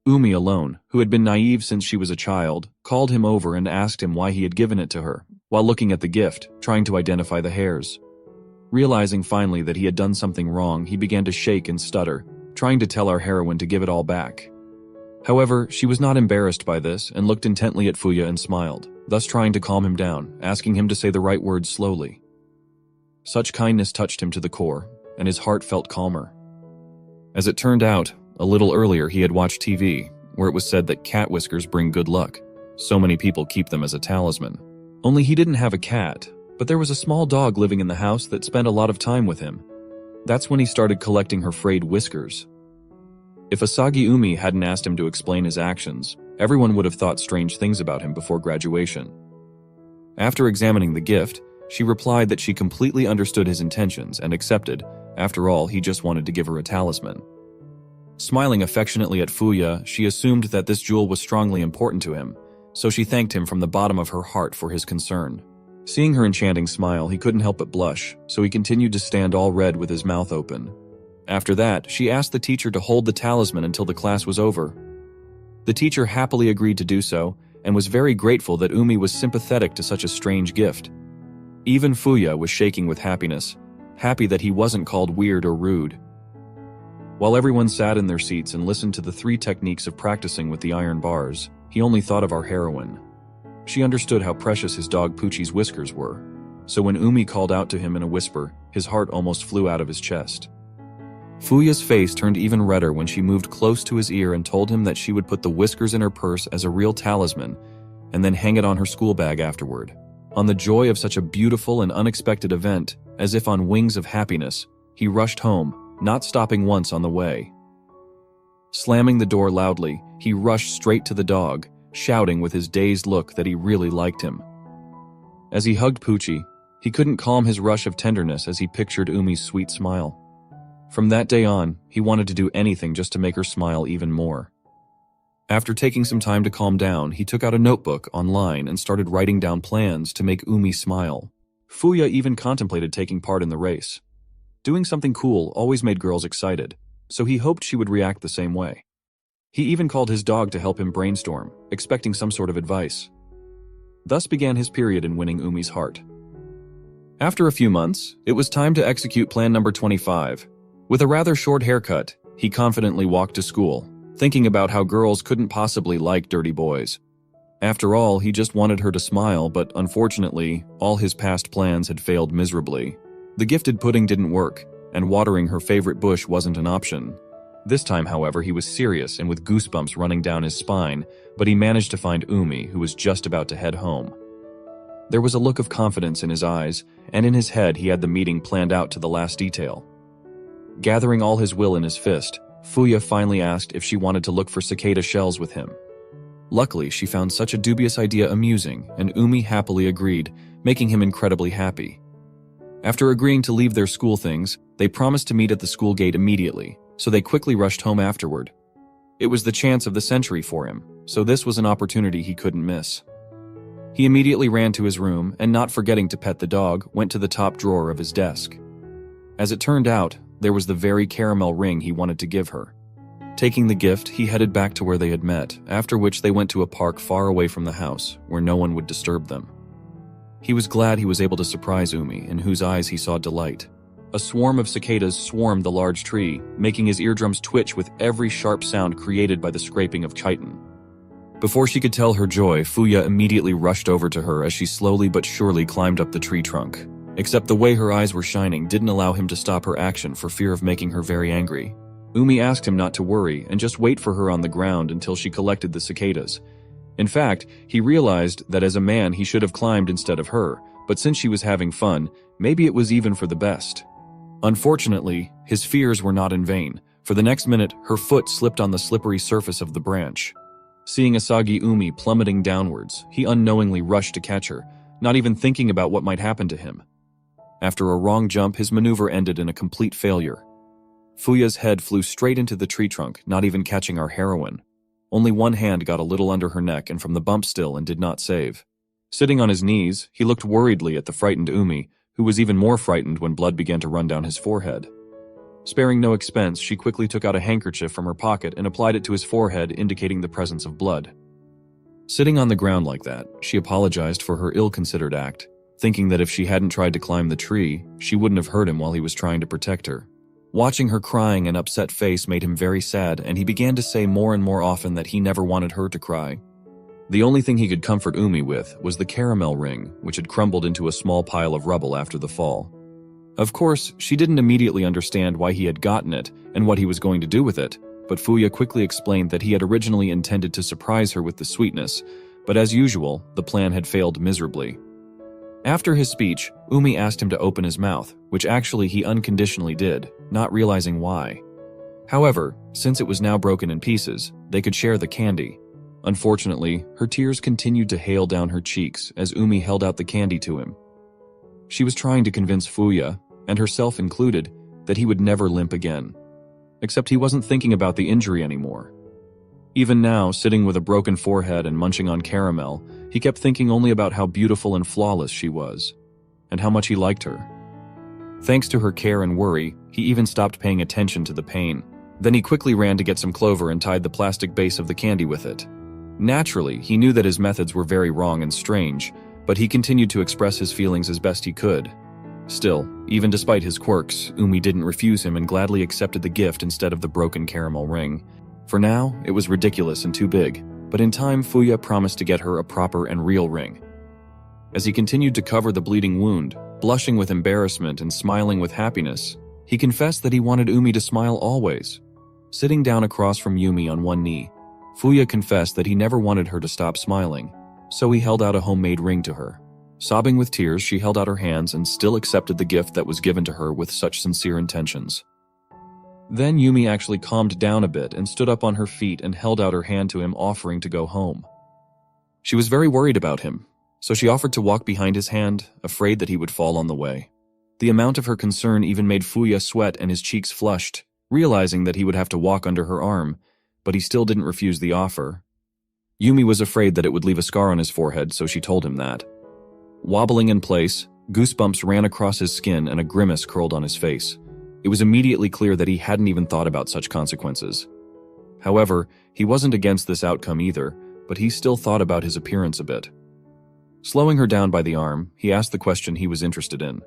Umi alone, who had been naive since she was a child, called him over and asked him why he had given it to her, while looking at the gift, trying to identify the hairs. Realizing finally that he had done something wrong, he began to shake and stutter, trying to tell our heroine to give it all back. However, she was not embarrassed by this and looked intently at Fuya and smiled, thus trying to calm him down, asking him to say the right words slowly. Such kindness touched him to the core, and his heart felt calmer. As it turned out, a little earlier he had watched TV, where it was said that cat whiskers bring good luck. So many people keep them as a talisman. Only he didn't have a cat, but there was a small dog living in the house that spent a lot of time with him. That's when he started collecting her frayed whiskers. If Asagi Umi hadn't asked him to explain his actions, everyone would have thought strange things about him before graduation. After examining the gift, she replied that she completely understood his intentions and accepted. After all, he just wanted to give her a talisman. Smiling affectionately at Fuya, she assumed that this jewel was strongly important to him, so she thanked him from the bottom of her heart for his concern. Seeing her enchanting smile, he couldn't help but blush, so he continued to stand all red with his mouth open. After that, she asked the teacher to hold the talisman until the class was over. The teacher happily agreed to do so, and was very grateful that Umi was sympathetic to such a strange gift. Even Fuya was shaking with happiness, happy that he wasn't called weird or rude. While everyone sat in their seats and listened to the 3 techniques of practicing with the iron bars, he only thought of our heroine. She understood how precious his dog Poochie's whiskers were, so when Umi called out to him in a whisper, his heart almost flew out of his chest. Fuya's face turned even redder when she moved close to his ear and told him that she would put the whiskers in her purse as a real talisman and then hang it on her school bag afterward. On the joy of such a beautiful and unexpected event, as if on wings of happiness, he rushed home, not stopping once on the way. Slamming the door loudly, he rushed straight to the dog, shouting with his dazed look that he really liked him. As he hugged Poochie, he couldn't calm his rush of tenderness as he pictured Umi's sweet smile. From that day on, he wanted to do anything just to make her smile even more. After taking some time to calm down, he took out a notebook online and started writing down plans to make Umi smile. Fuya even contemplated taking part in the race. Doing something cool always made girls excited, so he hoped she would react the same way. He even called his dog to help him brainstorm, expecting some sort of advice. Thus began his period in winning Umi's heart. After a few months, it was time to execute plan number 25. With a rather short haircut, he confidently walked to school, thinking about how girls couldn't possibly like dirty boys. After all, he just wanted her to smile, but unfortunately, all his past plans had failed miserably. The gifted pudding didn't work, and watering her favorite bush wasn't an option. This time, however, he was serious and with goosebumps running down his spine, but he managed to find Umi, who was just about to head home. There was a look of confidence in his eyes, and in his head he had the meeting planned out to the last detail. Gathering all his will in his fist, Fuya finally asked if she wanted to look for cicada shells with him. Luckily, she found such a dubious idea amusing, and Umi happily agreed, making him incredibly happy. After agreeing to leave their school things, they promised to meet at the school gate immediately, so they quickly rushed home afterward. It was the chance of the century for him, so this was an opportunity he couldn't miss. He immediately ran to his room, and not forgetting to pet the dog, went to the top drawer of his desk. As it turned out, there was the very caramel ring he wanted to give her. Taking the gift, he headed back to where they had met, after which they went to a park far away from the house, where no one would disturb them. He was glad he was able to surprise Umi, in whose eyes he saw delight. A swarm of cicadas swarmed the large tree, making his eardrums twitch with every sharp sound created by the scraping of chitin. Before she could tell her joy, Fuya immediately rushed over to her as she slowly but surely climbed up the tree trunk. Except the way her eyes were shining didn't allow him to stop her action for fear of making her very angry. Umi asked him not to worry and just wait for her on the ground until she collected the cicadas. In fact, he realized that as a man he should have climbed instead of her, but since she was having fun, maybe it was even for the best. Unfortunately, his fears were not in vain. For the next minute, her foot slipped on the slippery surface of the branch. Seeing Asagi Umi plummeting downwards, he unknowingly rushed to catch her, not even thinking about what might happen to him. After a wrong jump, his maneuver ended in a complete failure. Fuya's head flew straight into the tree trunk, not even catching our heroine. Only one hand got a little under her neck and from the bump still and did not save. Sitting on his knees, he looked worriedly at the frightened Umi, who was even more frightened when blood began to run down his forehead. Sparing no expense, she quickly took out a handkerchief from her pocket and applied it to his forehead, indicating the presence of blood. Sitting on the ground like that, she apologized for her ill-considered act, thinking that if she hadn't tried to climb the tree, she wouldn't have hurt him while he was trying to protect her. Watching her crying and upset face made him very sad, and he began to say more and more often that he never wanted her to cry. The only thing he could comfort Umi with was the caramel ring, which had crumbled into a small pile of rubble after the fall. Of course, she didn't immediately understand why he had gotten it and what he was going to do with it, but Fuya quickly explained that he had originally intended to surprise her with the sweetness, but as usual, the plan had failed miserably. After his speech, Umi asked him to open his mouth, which actually he unconditionally did, not realizing why. However, since it was now broken in pieces, they could share the candy. Unfortunately, her tears continued to hail down her cheeks as Umi held out the candy to him. She was trying to convince Fuya, and herself included, that he would never limp again. Except he wasn't thinking about the injury anymore. Even now, sitting with a broken forehead and munching on caramel, he kept thinking only about how beautiful and flawless she was, and how much he liked her. Thanks to her care and worry, he even stopped paying attention to the pain. Then he quickly ran to get some clover and tied the plastic base of the candy with it. Naturally, he knew that his methods were very wrong and strange, but he continued to express his feelings as best he could. Still, even despite his quirks, Umi didn't refuse him and gladly accepted the gift instead of the broken caramel ring. For now, it was ridiculous and too big, but in time Fuya promised to get her a proper and real ring. As he continued to cover the bleeding wound, blushing with embarrassment and smiling with happiness, he confessed that he wanted Umi to smile always. Sitting down across from Umi on one knee, Fuya confessed that he never wanted her to stop smiling, so he held out a homemade ring to her. Sobbing with tears, she held out her hands and still accepted the gift that was given to her with such sincere intentions. Then Yumi actually calmed down a bit and stood up on her feet and held out her hand to him, offering to go home. She was very worried about him, so she offered to walk behind his hand, afraid that he would fall on the way. The amount of her concern even made Fuya sweat and his cheeks flushed, realizing that he would have to walk under her arm, but he still didn't refuse the offer. Yumi was afraid that it would leave a scar on his forehead, so she told him that. Wobbling in place, goosebumps ran across his skin and a grimace curled on his face. It was immediately clear that he hadn't even thought about such consequences. However, he wasn't against this outcome either, but he still thought about his appearance a bit. Slowing her down by the arm, he asked the question he was interested in.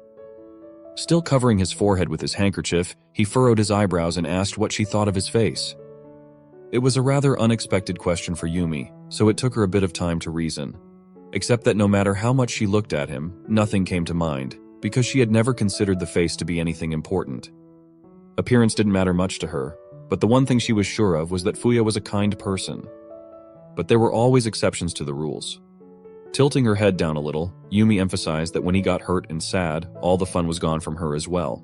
Still covering his forehead with his handkerchief, he furrowed his eyebrows and asked what she thought of his face. It was a rather unexpected question for Yumi, so it took her a bit of time to reason. Except that no matter how much she looked at him, nothing came to mind, because she had never considered the face to be anything important. Appearance didn't matter much to her, but the one thing she was sure of was that Fuya was a kind person. But there were always exceptions to the rules. Tilting her head down a little, Yumi emphasized that when he got hurt and sad, all the fun was gone from her as well.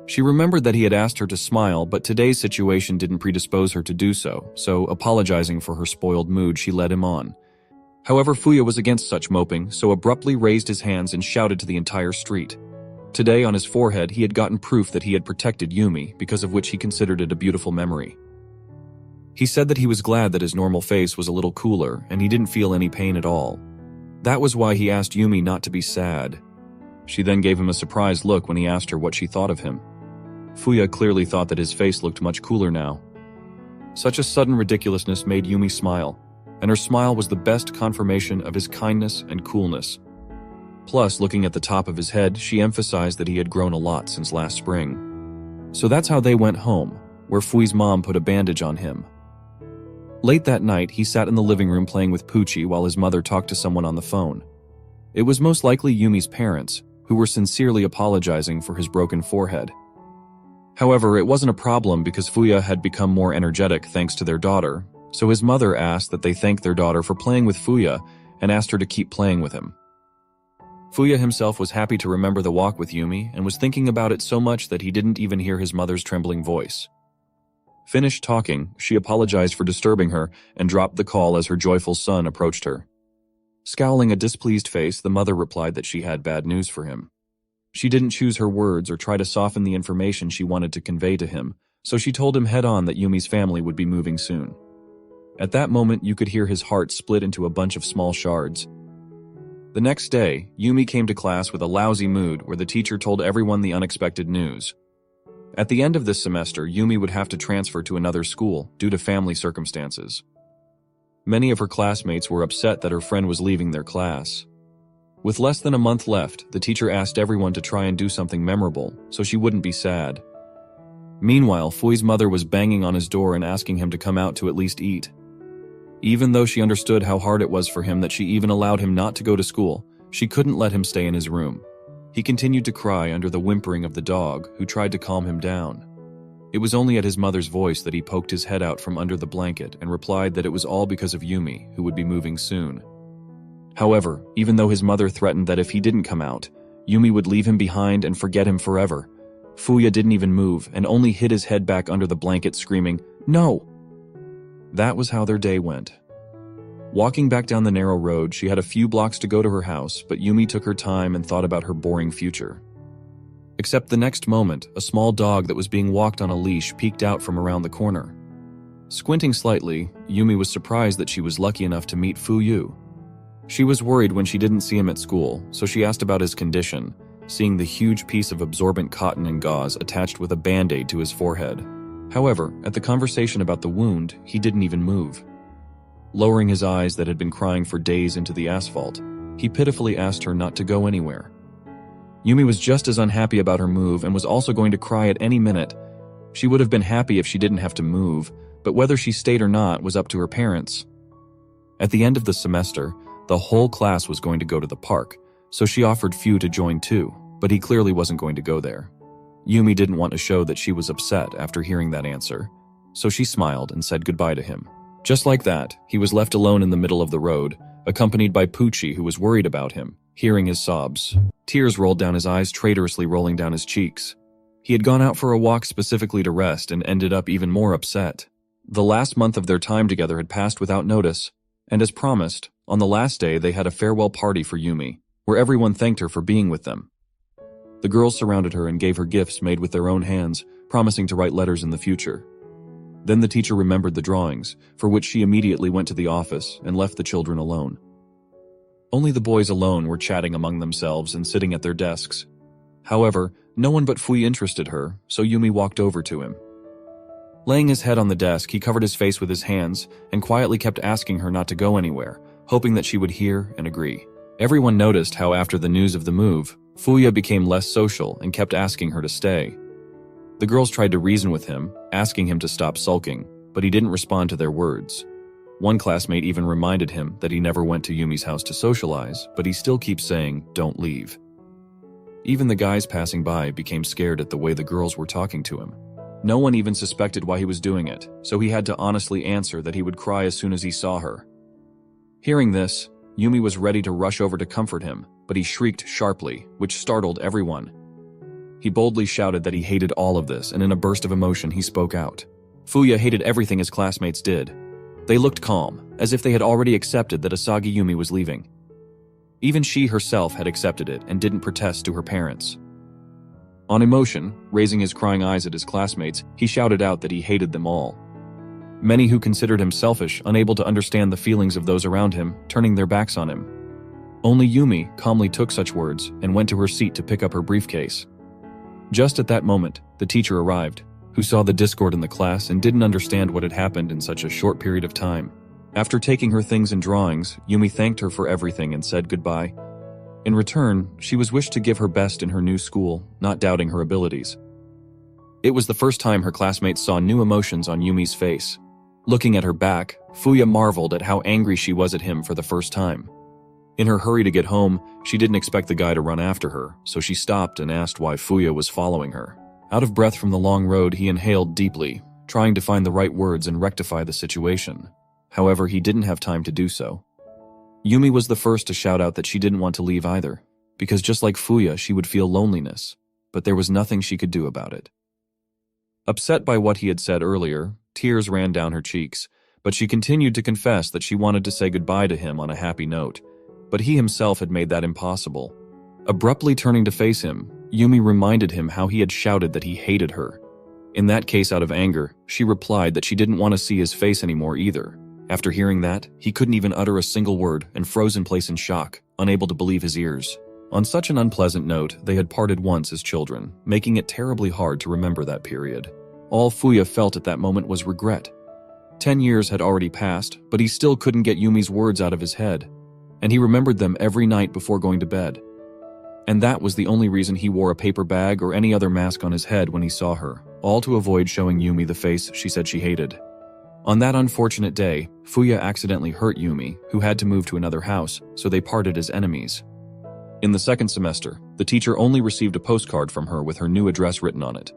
She remembered that he had asked her to smile, but today's situation didn't predispose her to do so, so apologizing for her spoiled mood, she led him on. However, Fuya was against such moping, so abruptly raised his hands and shouted to the entire street. Today, on his forehead, he had gotten proof that he had protected Yumi, because of which he considered it a beautiful memory. He said that he was glad that his normal face was a little cooler, and he didn't feel any pain at all. That was why he asked Yumi not to be sad. She then gave him a surprised look when he asked her what she thought of him. Fuya clearly thought that his face looked much cooler now. Such a sudden ridiculousness made Yumi smile, and her smile was the best confirmation of his kindness and coolness. Plus, looking at the top of his head, she emphasized that he had grown a lot since last spring. So that's how they went home, where Fui's mom put a bandage on him. Late that night, he sat in the living room playing with Pucci while his mother talked to someone on the phone. It was most likely Yumi's parents, who were sincerely apologizing for his broken forehead. However, it wasn't a problem because Fuya had become more energetic thanks to their daughter, so his mother asked that they thank their daughter for playing with Fuya and asked her to keep playing with him. Fuya himself was happy to remember the walk with Yumi and was thinking about it so much that he didn't even hear his mother's trembling voice. Finished talking, she apologized for disturbing her and dropped the call as her joyful son approached her. Scowling a displeased face, the mother replied that she had bad news for him. She didn't choose her words or try to soften the information she wanted to convey to him, so she told him head-on that Yumi's family would be moving soon. At that moment, you could hear his heart split into a bunch of small shards. The next day, Yumi came to class with a lousy mood where the teacher told everyone the unexpected news. At the end of this semester, Yumi would have to transfer to another school due to family circumstances. Many of her classmates were upset that her friend was leaving their class. With less than a month left, the teacher asked everyone to try and do something memorable so she wouldn't be sad. Meanwhile, Fui's mother was banging on his door and asking him to come out to at least eat. Even though she understood how hard it was for him that she even allowed him not to go to school, she couldn't let him stay in his room. He continued to cry under the whimpering of the dog, who tried to calm him down. It was only at his mother's voice that he poked his head out from under the blanket and replied that it was all because of Yumi, who would be moving soon. However, even though his mother threatened that if he didn't come out, Yumi would leave him behind and forget him forever, Fuya didn't even move and only hid his head back under the blanket screaming, "No!" That was how their day went. Walking back down the narrow road, she had a few blocks to go to her house, but Yumi took her time and thought about her boring future. Except the next moment, a small dog that was being walked on a leash peeked out from around the corner. Squinting slightly, Yumi was surprised that she was lucky enough to meet Fuyu. She was worried when she didn't see him at school, so she asked about his condition, seeing the huge piece of absorbent cotton and gauze attached with a band-aid to his forehead. However, at the conversation about the wound, he didn't even move. Lowering his eyes that had been crying for days into the asphalt, he pitifully asked her not to go anywhere. Yumi was just as unhappy about her move and was also going to cry at any minute. She would have been happy if she didn't have to move, but whether she stayed or not was up to her parents. At the end of the semester, the whole class was going to go to the park, so she offered Fu to join too, but he clearly wasn't going to go there. Yumi didn't want to show that she was upset after hearing that answer, so she smiled and said goodbye to him. Just like that, he was left alone in the middle of the road, accompanied by Pucci, who was worried about him, hearing his sobs. Tears rolled down his eyes, traitorously rolling down his cheeks. He had gone out for a walk specifically to rest and ended up even more upset. The last month of their time together had passed without notice, and as promised, on the last day they had a farewell party for Yumi, where everyone thanked her for being with them. The girls surrounded her and gave her gifts made with their own hands, promising to write letters in the future. Then the teacher remembered the drawings, for which she immediately went to the office and left the children alone. Only the boys alone were chatting among themselves and sitting at their desks. However, no one but Fui interested her, so Yumi walked over to him. Laying his head on the desk, he covered his face with his hands and quietly kept asking her not to go anywhere, hoping that she would hear and agree. Everyone noticed how after the news of the move, Fuya became less social and kept asking her to stay. The girls tried to reason with him, asking him to stop sulking, but he didn't respond to their words. One classmate even reminded him that he never went to Yumi's house to socialize, but he still keeps saying, "Don't leave." Even the guys passing by became scared at the way the girls were talking to him. No one even suspected why he was doing it, so he had to honestly answer that he would cry as soon as he saw her. Hearing this, Yumi was ready to rush over to comfort him, but he shrieked sharply, which startled everyone. He boldly shouted that he hated all of this, and in a burst of emotion he spoke out. Fuya hated everything his classmates did. They looked calm, as if they had already accepted that Asagi Yumi was leaving. Even she herself had accepted it and didn't protest to her parents. On emotion, raising his crying eyes at his classmates, he shouted out that he hated them all. Many who considered him selfish, unable to understand the feelings of those around him, turning their backs on him. Only Yumi calmly took such words and went to her seat to pick up her briefcase. Just at that moment, the teacher arrived, who saw the discord in the class and didn't understand what had happened in such a short period of time. After taking her things and drawings, Yumi thanked her for everything and said goodbye. In return, she was wished to give her best in her new school, not doubting her abilities. It was the first time her classmates saw new emotions on Yumi's face. Looking at her back, Fuya marveled at how angry she was at him for the first time. In her hurry to get home, she didn't expect the guy to run after her, so she stopped and asked why Fuya was following her. Out of breath from the long road, he inhaled deeply, trying to find the right words and rectify the situation. However, he didn't have time to do so. Yumi was the first to shout out that she didn't want to leave either, because just like Fuya, she would feel loneliness, but there was nothing she could do about it. Upset by what he had said earlier, tears ran down her cheeks, but she continued to confess that she wanted to say goodbye to him on a happy note, but he himself had made that impossible. Abruptly turning to face him, Yumi reminded him how he had shouted that he hated her. In that case, out of anger, she replied that she didn't want to see his face anymore either. After hearing that, he couldn't even utter a single word and froze in place in shock, unable to believe his ears. On such an unpleasant note, they had parted once as children, making it terribly hard to remember that period. All Fuya felt at that moment was regret. 10 years had already passed, but he still couldn't get Yumi's words out of his head, and he remembered them every night before going to bed. And that was the only reason he wore a paper bag or any other mask on his head when he saw her, all to avoid showing Yumi the face she said she hated. On that unfortunate day, Fuya accidentally hurt Yumi, who had to move to another house, so they parted as enemies. In the second semester, the teacher only received a postcard from her with her new address written on it.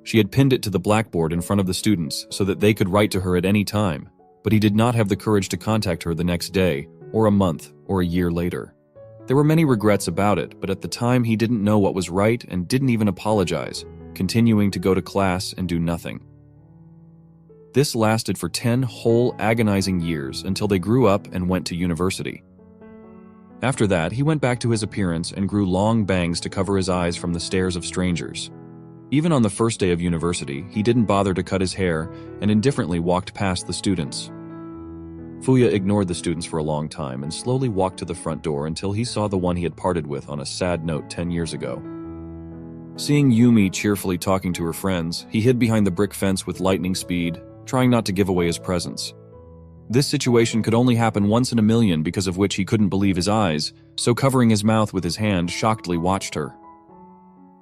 She had pinned it to the blackboard in front of the students so that they could write to her at any time, but he did not have the courage to contact her the next day, or a month, or a year later. There were many regrets about it, but at the time he didn't know what was right and didn't even apologize, continuing to go to class and do nothing. This lasted for 10 whole agonizing years until they grew up and went to university. After that, he went back to his appearance and grew long bangs to cover his eyes from the stares of strangers. Even on the first day of university, he didn't bother to cut his hair and indifferently walked past the students. Fuya ignored the students for a long time and slowly walked to the front door until he saw the one he had parted with on a sad note 10 years ago. Seeing Yumi cheerfully talking to her friends, he hid behind the brick fence with lightning speed, trying not to give away his presence. This situation could only happen once in a million, because of which he couldn't believe his eyes, so covering his mouth with his hand, shockedly watched her.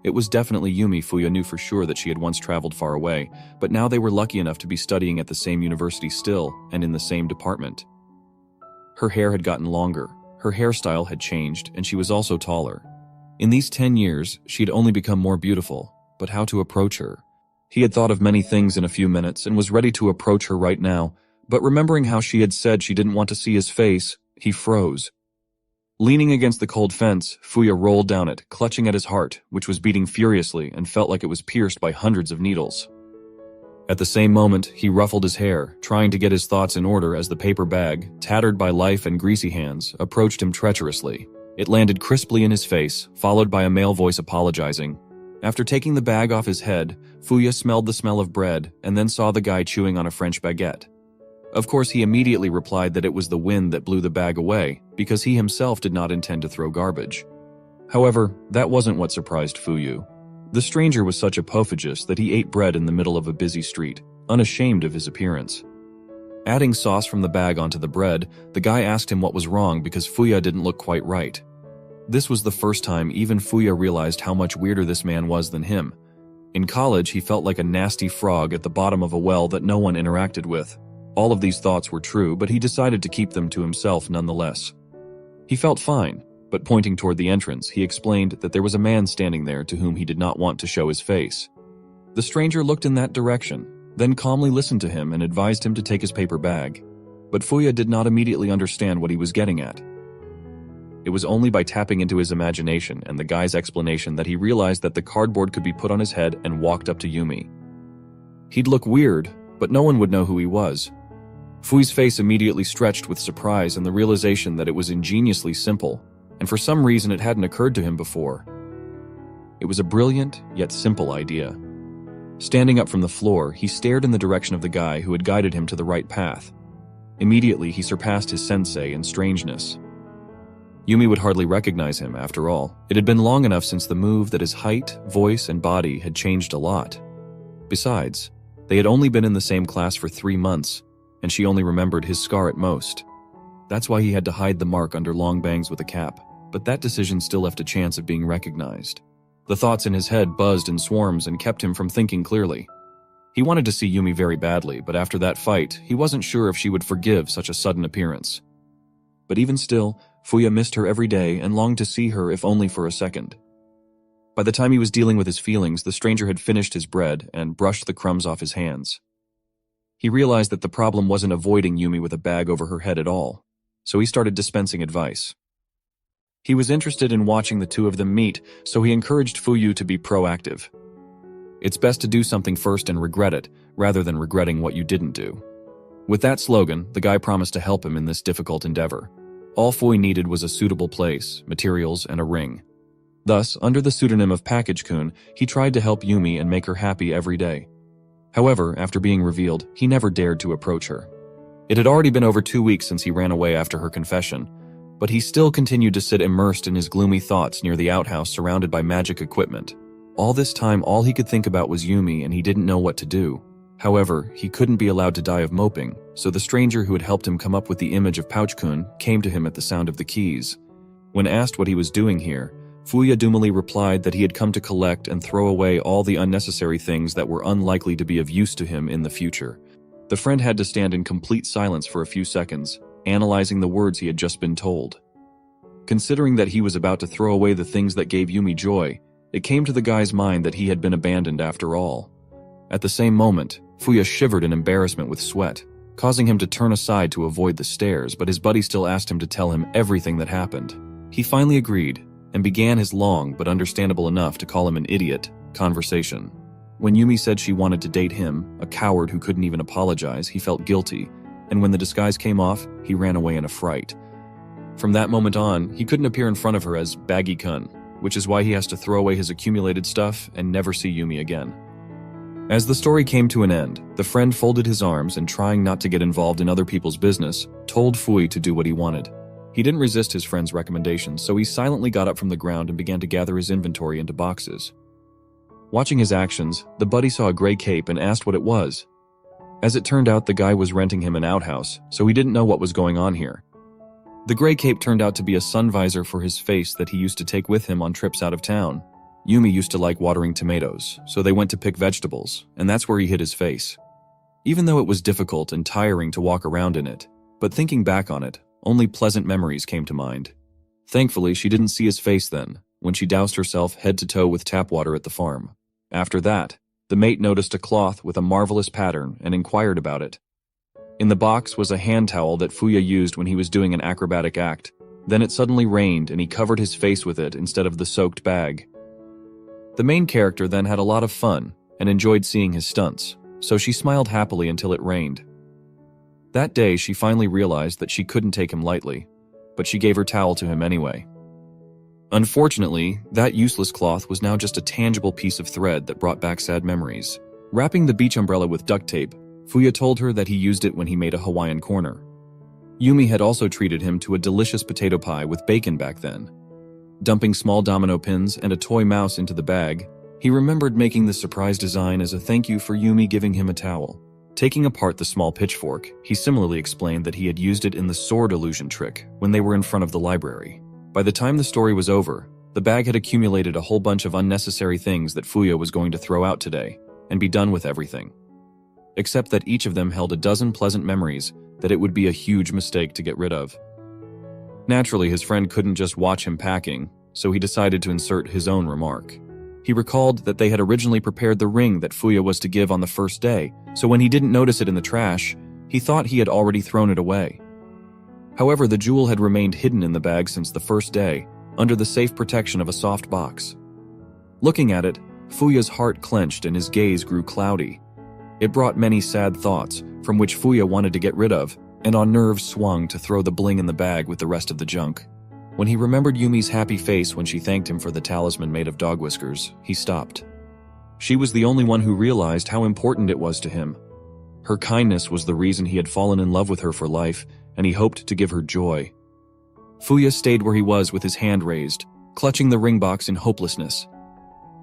It was definitely Yumi. Fuya knew for sure that she had once traveled far away, but now they were lucky enough to be studying at the same university still, and in the same department. Her hair had gotten longer, her hairstyle had changed, and she was also taller. In these 10 years, she had only become more beautiful, but how to approach her? He had thought of many things in a few minutes and was ready to approach her right now, but remembering how she had said she didn't want to see his face, he froze. Leaning against the cold fence, Fuya rolled down it, clutching at his heart, which was beating furiously and felt like it was pierced by hundreds of needles. At the same moment, he ruffled his hair, trying to get his thoughts in order as the paper bag, tattered by life and greasy hands, approached him treacherously. It landed crisply in his face, followed by a male voice apologizing. After taking the bag off his head, Fuya smelled the smell of bread and then saw the guy chewing on a French baguette. Of course, he immediately replied that it was the wind that blew the bag away, because he himself did not intend to throw garbage. However, that wasn't what surprised Fuyu. The stranger was such a pofagist that he ate bread in the middle of a busy street, unashamed of his appearance. Adding sauce from the bag onto the bread, the guy asked him what was wrong because Fuya didn't look quite right. This was the first time even Fuya realized how much weirder this man was than him. In college, he felt like a nasty frog at the bottom of a well that no one interacted with. All of these thoughts were true, but he decided to keep them to himself nonetheless. He felt fine, but pointing toward the entrance, he explained that there was a man standing there to whom he did not want to show his face. The stranger looked in that direction, then calmly listened to him and advised him to take his paper bag. But Fuya did not immediately understand what he was getting at. It was only by tapping into his imagination and the guy's explanation that he realized that the cardboard could be put on his head and walked up to Yumi. He'd look weird, but no one would know who he was. Fui's face immediately stretched with surprise and the realization that it was ingeniously simple, and for some reason it hadn't occurred to him before. It was a brilliant, yet simple idea. Standing up from the floor, he stared in the direction of the guy who had guided him to the right path. Immediately, he surpassed his sensei in strangeness. Yumi would hardly recognize him, after all. It had been long enough since the move that his height, voice, and body had changed a lot. Besides, they had only been in the same class for 3 months, and she only remembered his scar at most. That's why he had to hide the mark under long bangs with a cap, but that decision still left a chance of being recognized. The thoughts in his head buzzed in swarms and kept him from thinking clearly. He wanted to see Yumi very badly, but after that fight, he wasn't sure if she would forgive such a sudden appearance. But even still, Fuya missed her every day and longed to see her if only for a second. By the time he was dealing with his feelings, the stranger had finished his bread and brushed the crumbs off his hands. He realized that the problem wasn't avoiding Yumi with a bag over her head at all, so he started dispensing advice. He was interested in watching the two of them meet, so he encouraged Fuyu to be proactive. It's best to do something first and regret it, rather than regretting what you didn't do. With that slogan, the guy promised to help him in this difficult endeavor. All Fuyu needed was a suitable place, materials, and a ring. Thus, under the pseudonym of Papebag-kun, he tried to help Yumi and make her happy every day. However, after being revealed, he never dared to approach her. It had already been over 2 weeks since he ran away after her confession, but he still continued to sit immersed in his gloomy thoughts near the outhouse surrounded by magic equipment. All this time, all he could think about was Yumi and he didn't know what to do. However, he couldn't be allowed to die of moping, so the stranger who had helped him come up with the image of Papebag-kun came to him at the sound of the keys. When asked what he was doing here, Fuya doomily replied that he had come to collect and throw away all the unnecessary things that were unlikely to be of use to him in the future. The friend had to stand in complete silence for a few seconds, analyzing the words he had just been told. Considering that he was about to throw away the things that gave Yumi joy, it came to the guy's mind that he had been abandoned after all. At the same moment, Fuya shivered in embarrassment with sweat, causing him to turn aside to avoid the stares, but his buddy still asked him to tell him everything that happened. He finally agreed, and began his long, but understandable enough to call him an idiot, conversation. When Yumi said she wanted to date him, a coward who couldn't even apologize, he felt guilty, and when the disguise came off, he ran away in a fright. From that moment on, he couldn't appear in front of her as Baggy-kun, which is why he has to throw away his accumulated stuff and never see Yumi again. As the story came to an end, the friend folded his arms and, trying not to get involved in other people's business, told Fuyu to do what he wanted. He didn't resist his friend's recommendations, so he silently got up from the ground and began to gather his inventory into boxes. Watching his actions, the buddy saw a gray cape and asked what it was. As it turned out, the guy was renting him an outhouse, so he didn't know what was going on here. The gray cape turned out to be a sun visor for his face that he used to take with him on trips out of town. Yumi used to like watering tomatoes, so they went to pick vegetables, and that's where he hid his face. Even though it was difficult and tiring to walk around in it, but thinking back on it, only pleasant memories came to mind. Thankfully, she didn't see his face then, when she doused herself head to toe with tap water at the farm. After that, the mate noticed a cloth with a marvelous pattern and inquired about it. In the box was a hand towel that Fuya used when he was doing an acrobatic act. Then it suddenly rained and he covered his face with it instead of the soaked bag. The main character then had a lot of fun and enjoyed seeing his stunts, so she smiled happily until it rained. That day, she finally realized that she couldn't take him lightly, but she gave her towel to him anyway. Unfortunately, that useless cloth was now just a tangible piece of thread that brought back sad memories. Wrapping the beach umbrella with duct tape, Fuya told her that he used it when he made a Hawaiian corner. Yumi had also treated him to a delicious potato pie with bacon back then. Dumping small domino pins and a toy mouse into the bag, he remembered making the surprise design as a thank you for Yumi giving him a towel. Taking apart the small pitchfork, he similarly explained that he had used it in the sword illusion trick when they were in front of the library. By the time the story was over, the bag had accumulated a whole bunch of unnecessary things that Fuya was going to throw out today, and be done with everything. Except that each of them held a dozen pleasant memories that it would be a huge mistake to get rid of. Naturally, his friend couldn't just watch him packing, so he decided to insert his own remark. He recalled that they had originally prepared the ring that Fuya was to give on the first day, so when he didn't notice it in the trash, he thought he had already thrown it away. However, the jewel had remained hidden in the bag since the first day, under the safe protection of a soft box. Looking at it, Fuya's heart clenched and his gaze grew cloudy. It brought many sad thoughts, from which Fuya wanted to get rid of, and on nerves swung to throw the bling in the bag with the rest of the junk. When he remembered Yumi's happy face when she thanked him for the talisman made of dog whiskers, he stopped. She was the only one who realized how important it was to him. Her kindness was the reason he had fallen in love with her for life, and he hoped to give her joy. Fuya stayed where he was with his hand raised, clutching the ring box in hopelessness.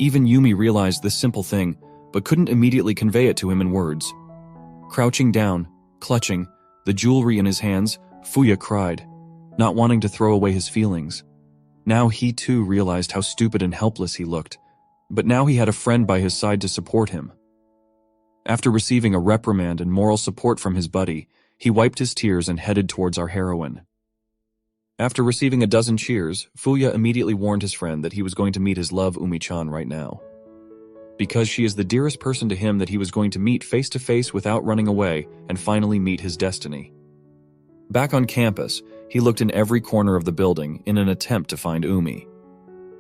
Even Yumi realized this simple thing, but couldn't immediately convey it to him in words. Crouching down, clutching, the jewelry in his hands, Fuya cried, not wanting to throw away his feelings. Now he too realized how stupid and helpless he looked, but now he had a friend by his side to support him. After receiving a reprimand and moral support from his buddy, he wiped his tears and headed towards our heroine. After receiving a dozen cheers, Fuya immediately warned his friend that he was going to meet his love Umi-chan right now. Because she is the dearest person to him that he was going to meet face to face without running away and finally meet his destiny. Back on campus, he looked in every corner of the building in an attempt to find Umi.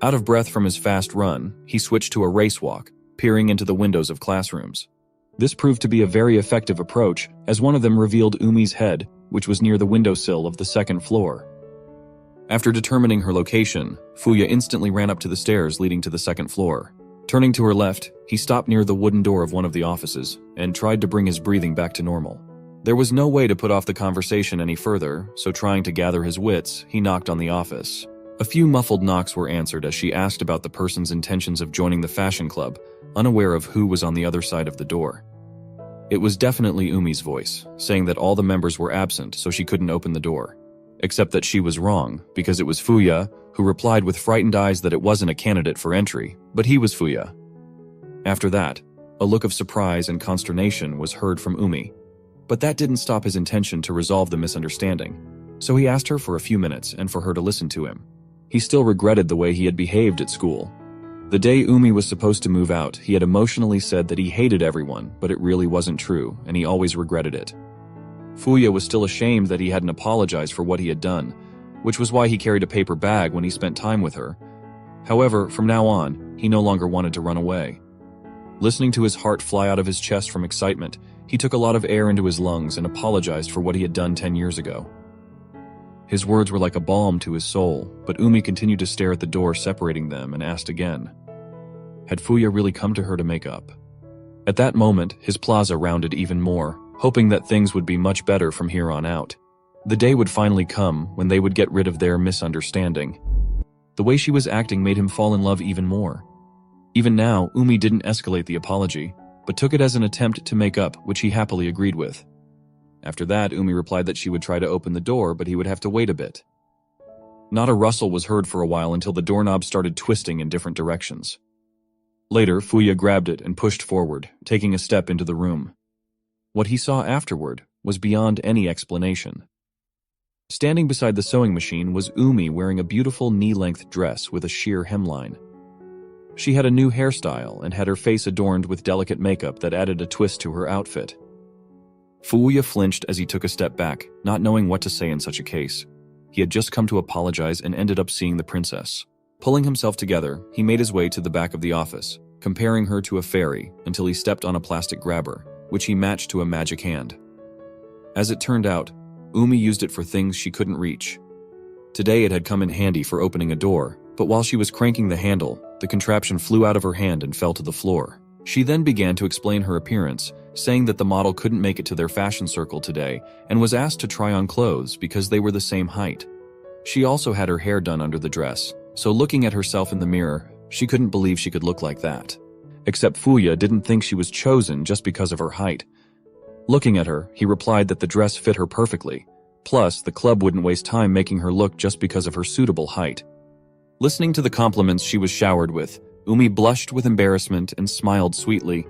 Out of breath from his fast run, he switched to a race walk, peering into the windows of classrooms. This proved to be a very effective approach, as one of them revealed Umi's head, which was near the windowsill of the second floor. After determining her location, Fuya instantly ran up to the stairs leading to the second floor. Turning to her left, he stopped near the wooden door of one of the offices and tried to bring his breathing back to normal. There was no way to put off the conversation any further, so trying to gather his wits, he knocked on the office. A few muffled knocks were answered as she asked about the person's intentions of joining the fashion club, unaware of who was on the other side of the door. It was definitely Umi's voice, saying that all the members were absent so she couldn't open the door. Except that she was wrong, because it was Fuya, who replied with frightened eyes that it wasn't a candidate for entry, but he was Fuya. After that, a look of surprise and consternation was heard from Umi. But that didn't stop his intention to resolve the misunderstanding, so he asked her for a few minutes and for her to listen to him. He still regretted the way he had behaved at school. The day Umi was supposed to move out, he had emotionally said that he hated everyone, but it really wasn't true, and he always regretted it. Fuya was still ashamed that he hadn't apologized for what he had done, which was why he carried a paper bag when he spent time with her. However, from now on, he no longer wanted to run away. Listening to his heart fly out of his chest from excitement, he took a lot of air into his lungs and apologized for what he had done 10 years ago. His words were like a balm to his soul, but Umi continued to stare at the door separating them and asked again. Had Fuya really come to her to make up? At that moment, his plaza rounded even more, hoping that things would be much better from here on out. The day would finally come when they would get rid of their misunderstanding. The way she was acting made him fall in love even more. Even now, Umi didn't escalate the apology, but took it as an attempt to make up, which he happily agreed with. After that, Umi replied that she would try to open the door, but he would have to wait a bit. Not a rustle was heard for a while until the doorknob started twisting in different directions. Later, Fuya grabbed it and pushed forward, taking a step into the room. What he saw afterward was beyond any explanation. Standing beside the sewing machine was Umi wearing a beautiful knee-length dress with a sheer hemline. She had a new hairstyle and had her face adorned with delicate makeup that added a twist to her outfit. Fuya flinched as he took a step back, not knowing what to say in such a case. He had just come to apologize and ended up seeing the princess. Pulling himself together, he made his way to the back of the office, comparing her to a fairy until he stepped on a plastic grabber, which he matched to a magic hand. As it turned out, Umi used it for things she couldn't reach. Today it had come in handy for opening a door, but while she was cranking the handle, the contraption flew out of her hand and fell to the floor. She then began to explain her appearance, saying that the model couldn't make it to their fashion circle today and was asked to try on clothes because they were the same height. She also had her hair done under the dress, so looking at herself in the mirror, she couldn't believe she could look like that. Except Fuya didn't think she was chosen just because of her height. Looking at her, he replied that the dress fit her perfectly. Plus, the club wouldn't waste time making her look just because of her suitable height. Listening to the compliments she was showered with, Umi blushed with embarrassment and smiled sweetly.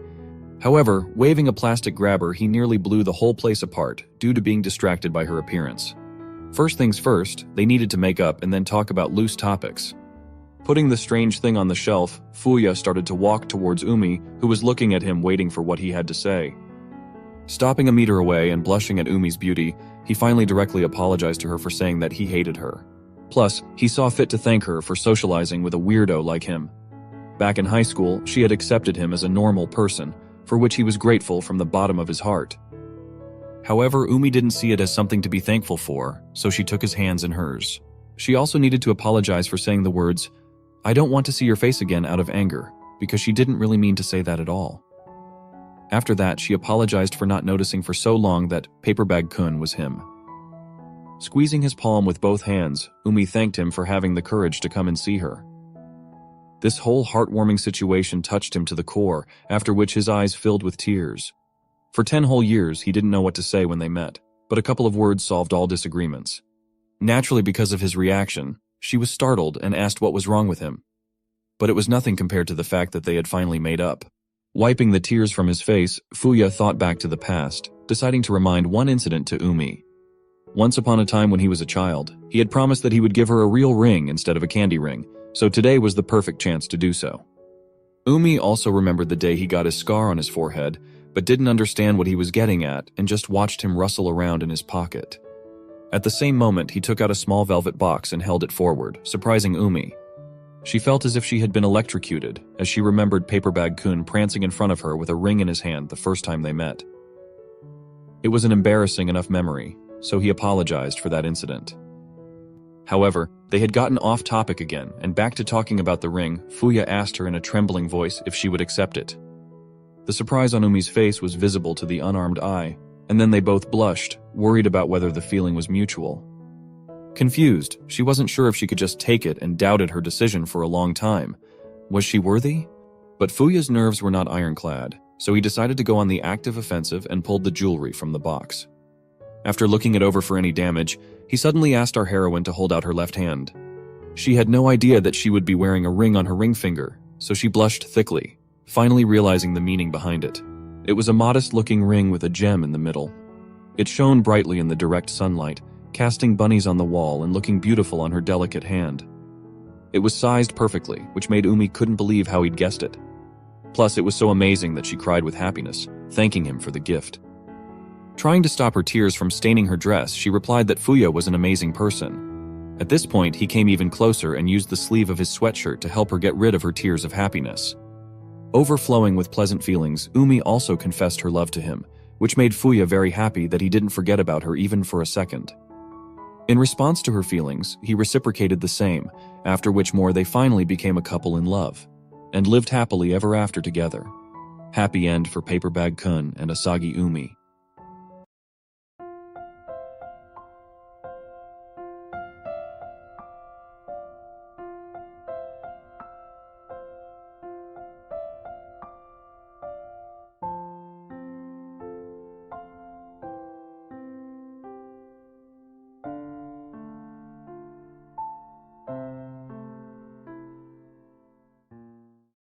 However, waving a plastic grabber, he nearly blew the whole place apart due to being distracted by her appearance. First things first, they needed to make up and then talk about loose topics. Putting the strange thing on the shelf, Fuya started to walk towards Umi, who was looking at him waiting for what he had to say. Stopping a meter away and blushing at Umi's beauty, he finally directly apologized to her for saying that he hated her. Plus, he saw fit to thank her for socializing with a weirdo like him. Back in high school, she had accepted him as a normal person, for which he was grateful from the bottom of his heart. However, Umi didn't see it as something to be thankful for, so she took his hands in hers. She also needed to apologize for saying the words, "I don't want to see your face again," out of anger, because she didn't really mean to say that at all. After that, she apologized for not noticing for so long that Papebag-kun was him. Squeezing his palm with both hands, Umi thanked him for having the courage to come and see her. This whole heartwarming situation touched him to the core, after which his eyes filled with tears. For 10 whole years, he didn't know what to say when they met, but a couple of words solved all disagreements. Naturally, because of his reaction, she was startled and asked what was wrong with him. But it was nothing compared to the fact that they had finally made up. Wiping the tears from his face, Fuya thought back to the past, deciding to remind one incident to Umi. Once upon a time when he was a child, he had promised that he would give her a real ring instead of a candy ring, so today was the perfect chance to do so. Umi also remembered the day he got his scar on his forehead, but didn't understand what he was getting at and just watched him rustle around in his pocket. At the same moment, he took out a small velvet box and held it forward, surprising Umi. She felt as if she had been electrocuted, as she remembered Papebag-kun prancing in front of her with a ring in his hand the first time they met. It was an embarrassing enough memory, so he apologized for that incident. However, they had gotten off topic again, and back to talking about the ring, Fuya asked her in a trembling voice if she would accept it. The surprise on Umi's face was visible to the unarmed eye, and then they both blushed, worried about whether the feeling was mutual. Confused, she wasn't sure if she could just take it and doubted her decision for a long time. Was she worthy? But Fuya's nerves were not ironclad, so he decided to go on the active offensive and pulled the jewelry from the box. After looking it over for any damage, he suddenly asked our heroine to hold out her left hand. She had no idea that she would be wearing a ring on her ring finger, so she blushed thickly, finally realizing the meaning behind it. It was a modest-looking ring with a gem in the middle. It shone brightly in the direct sunlight, casting bunnies on the wall and looking beautiful on her delicate hand. It was sized perfectly, which made Umi couldn't believe how he'd guessed it. Plus, it was so amazing that she cried with happiness, thanking him for the gift. Trying to stop her tears from staining her dress, she replied that Fuya was an amazing person. At this point, he came even closer and used the sleeve of his sweatshirt to help her get rid of her tears of happiness. Overflowing with pleasant feelings, Umi also confessed her love to him, which made Fuya very happy that he didn't forget about her even for a second. In response to her feelings, he reciprocated the same, after which they finally became a couple in love, and lived happily ever after together. Happy end for Papebag-kun and Asagi Umi.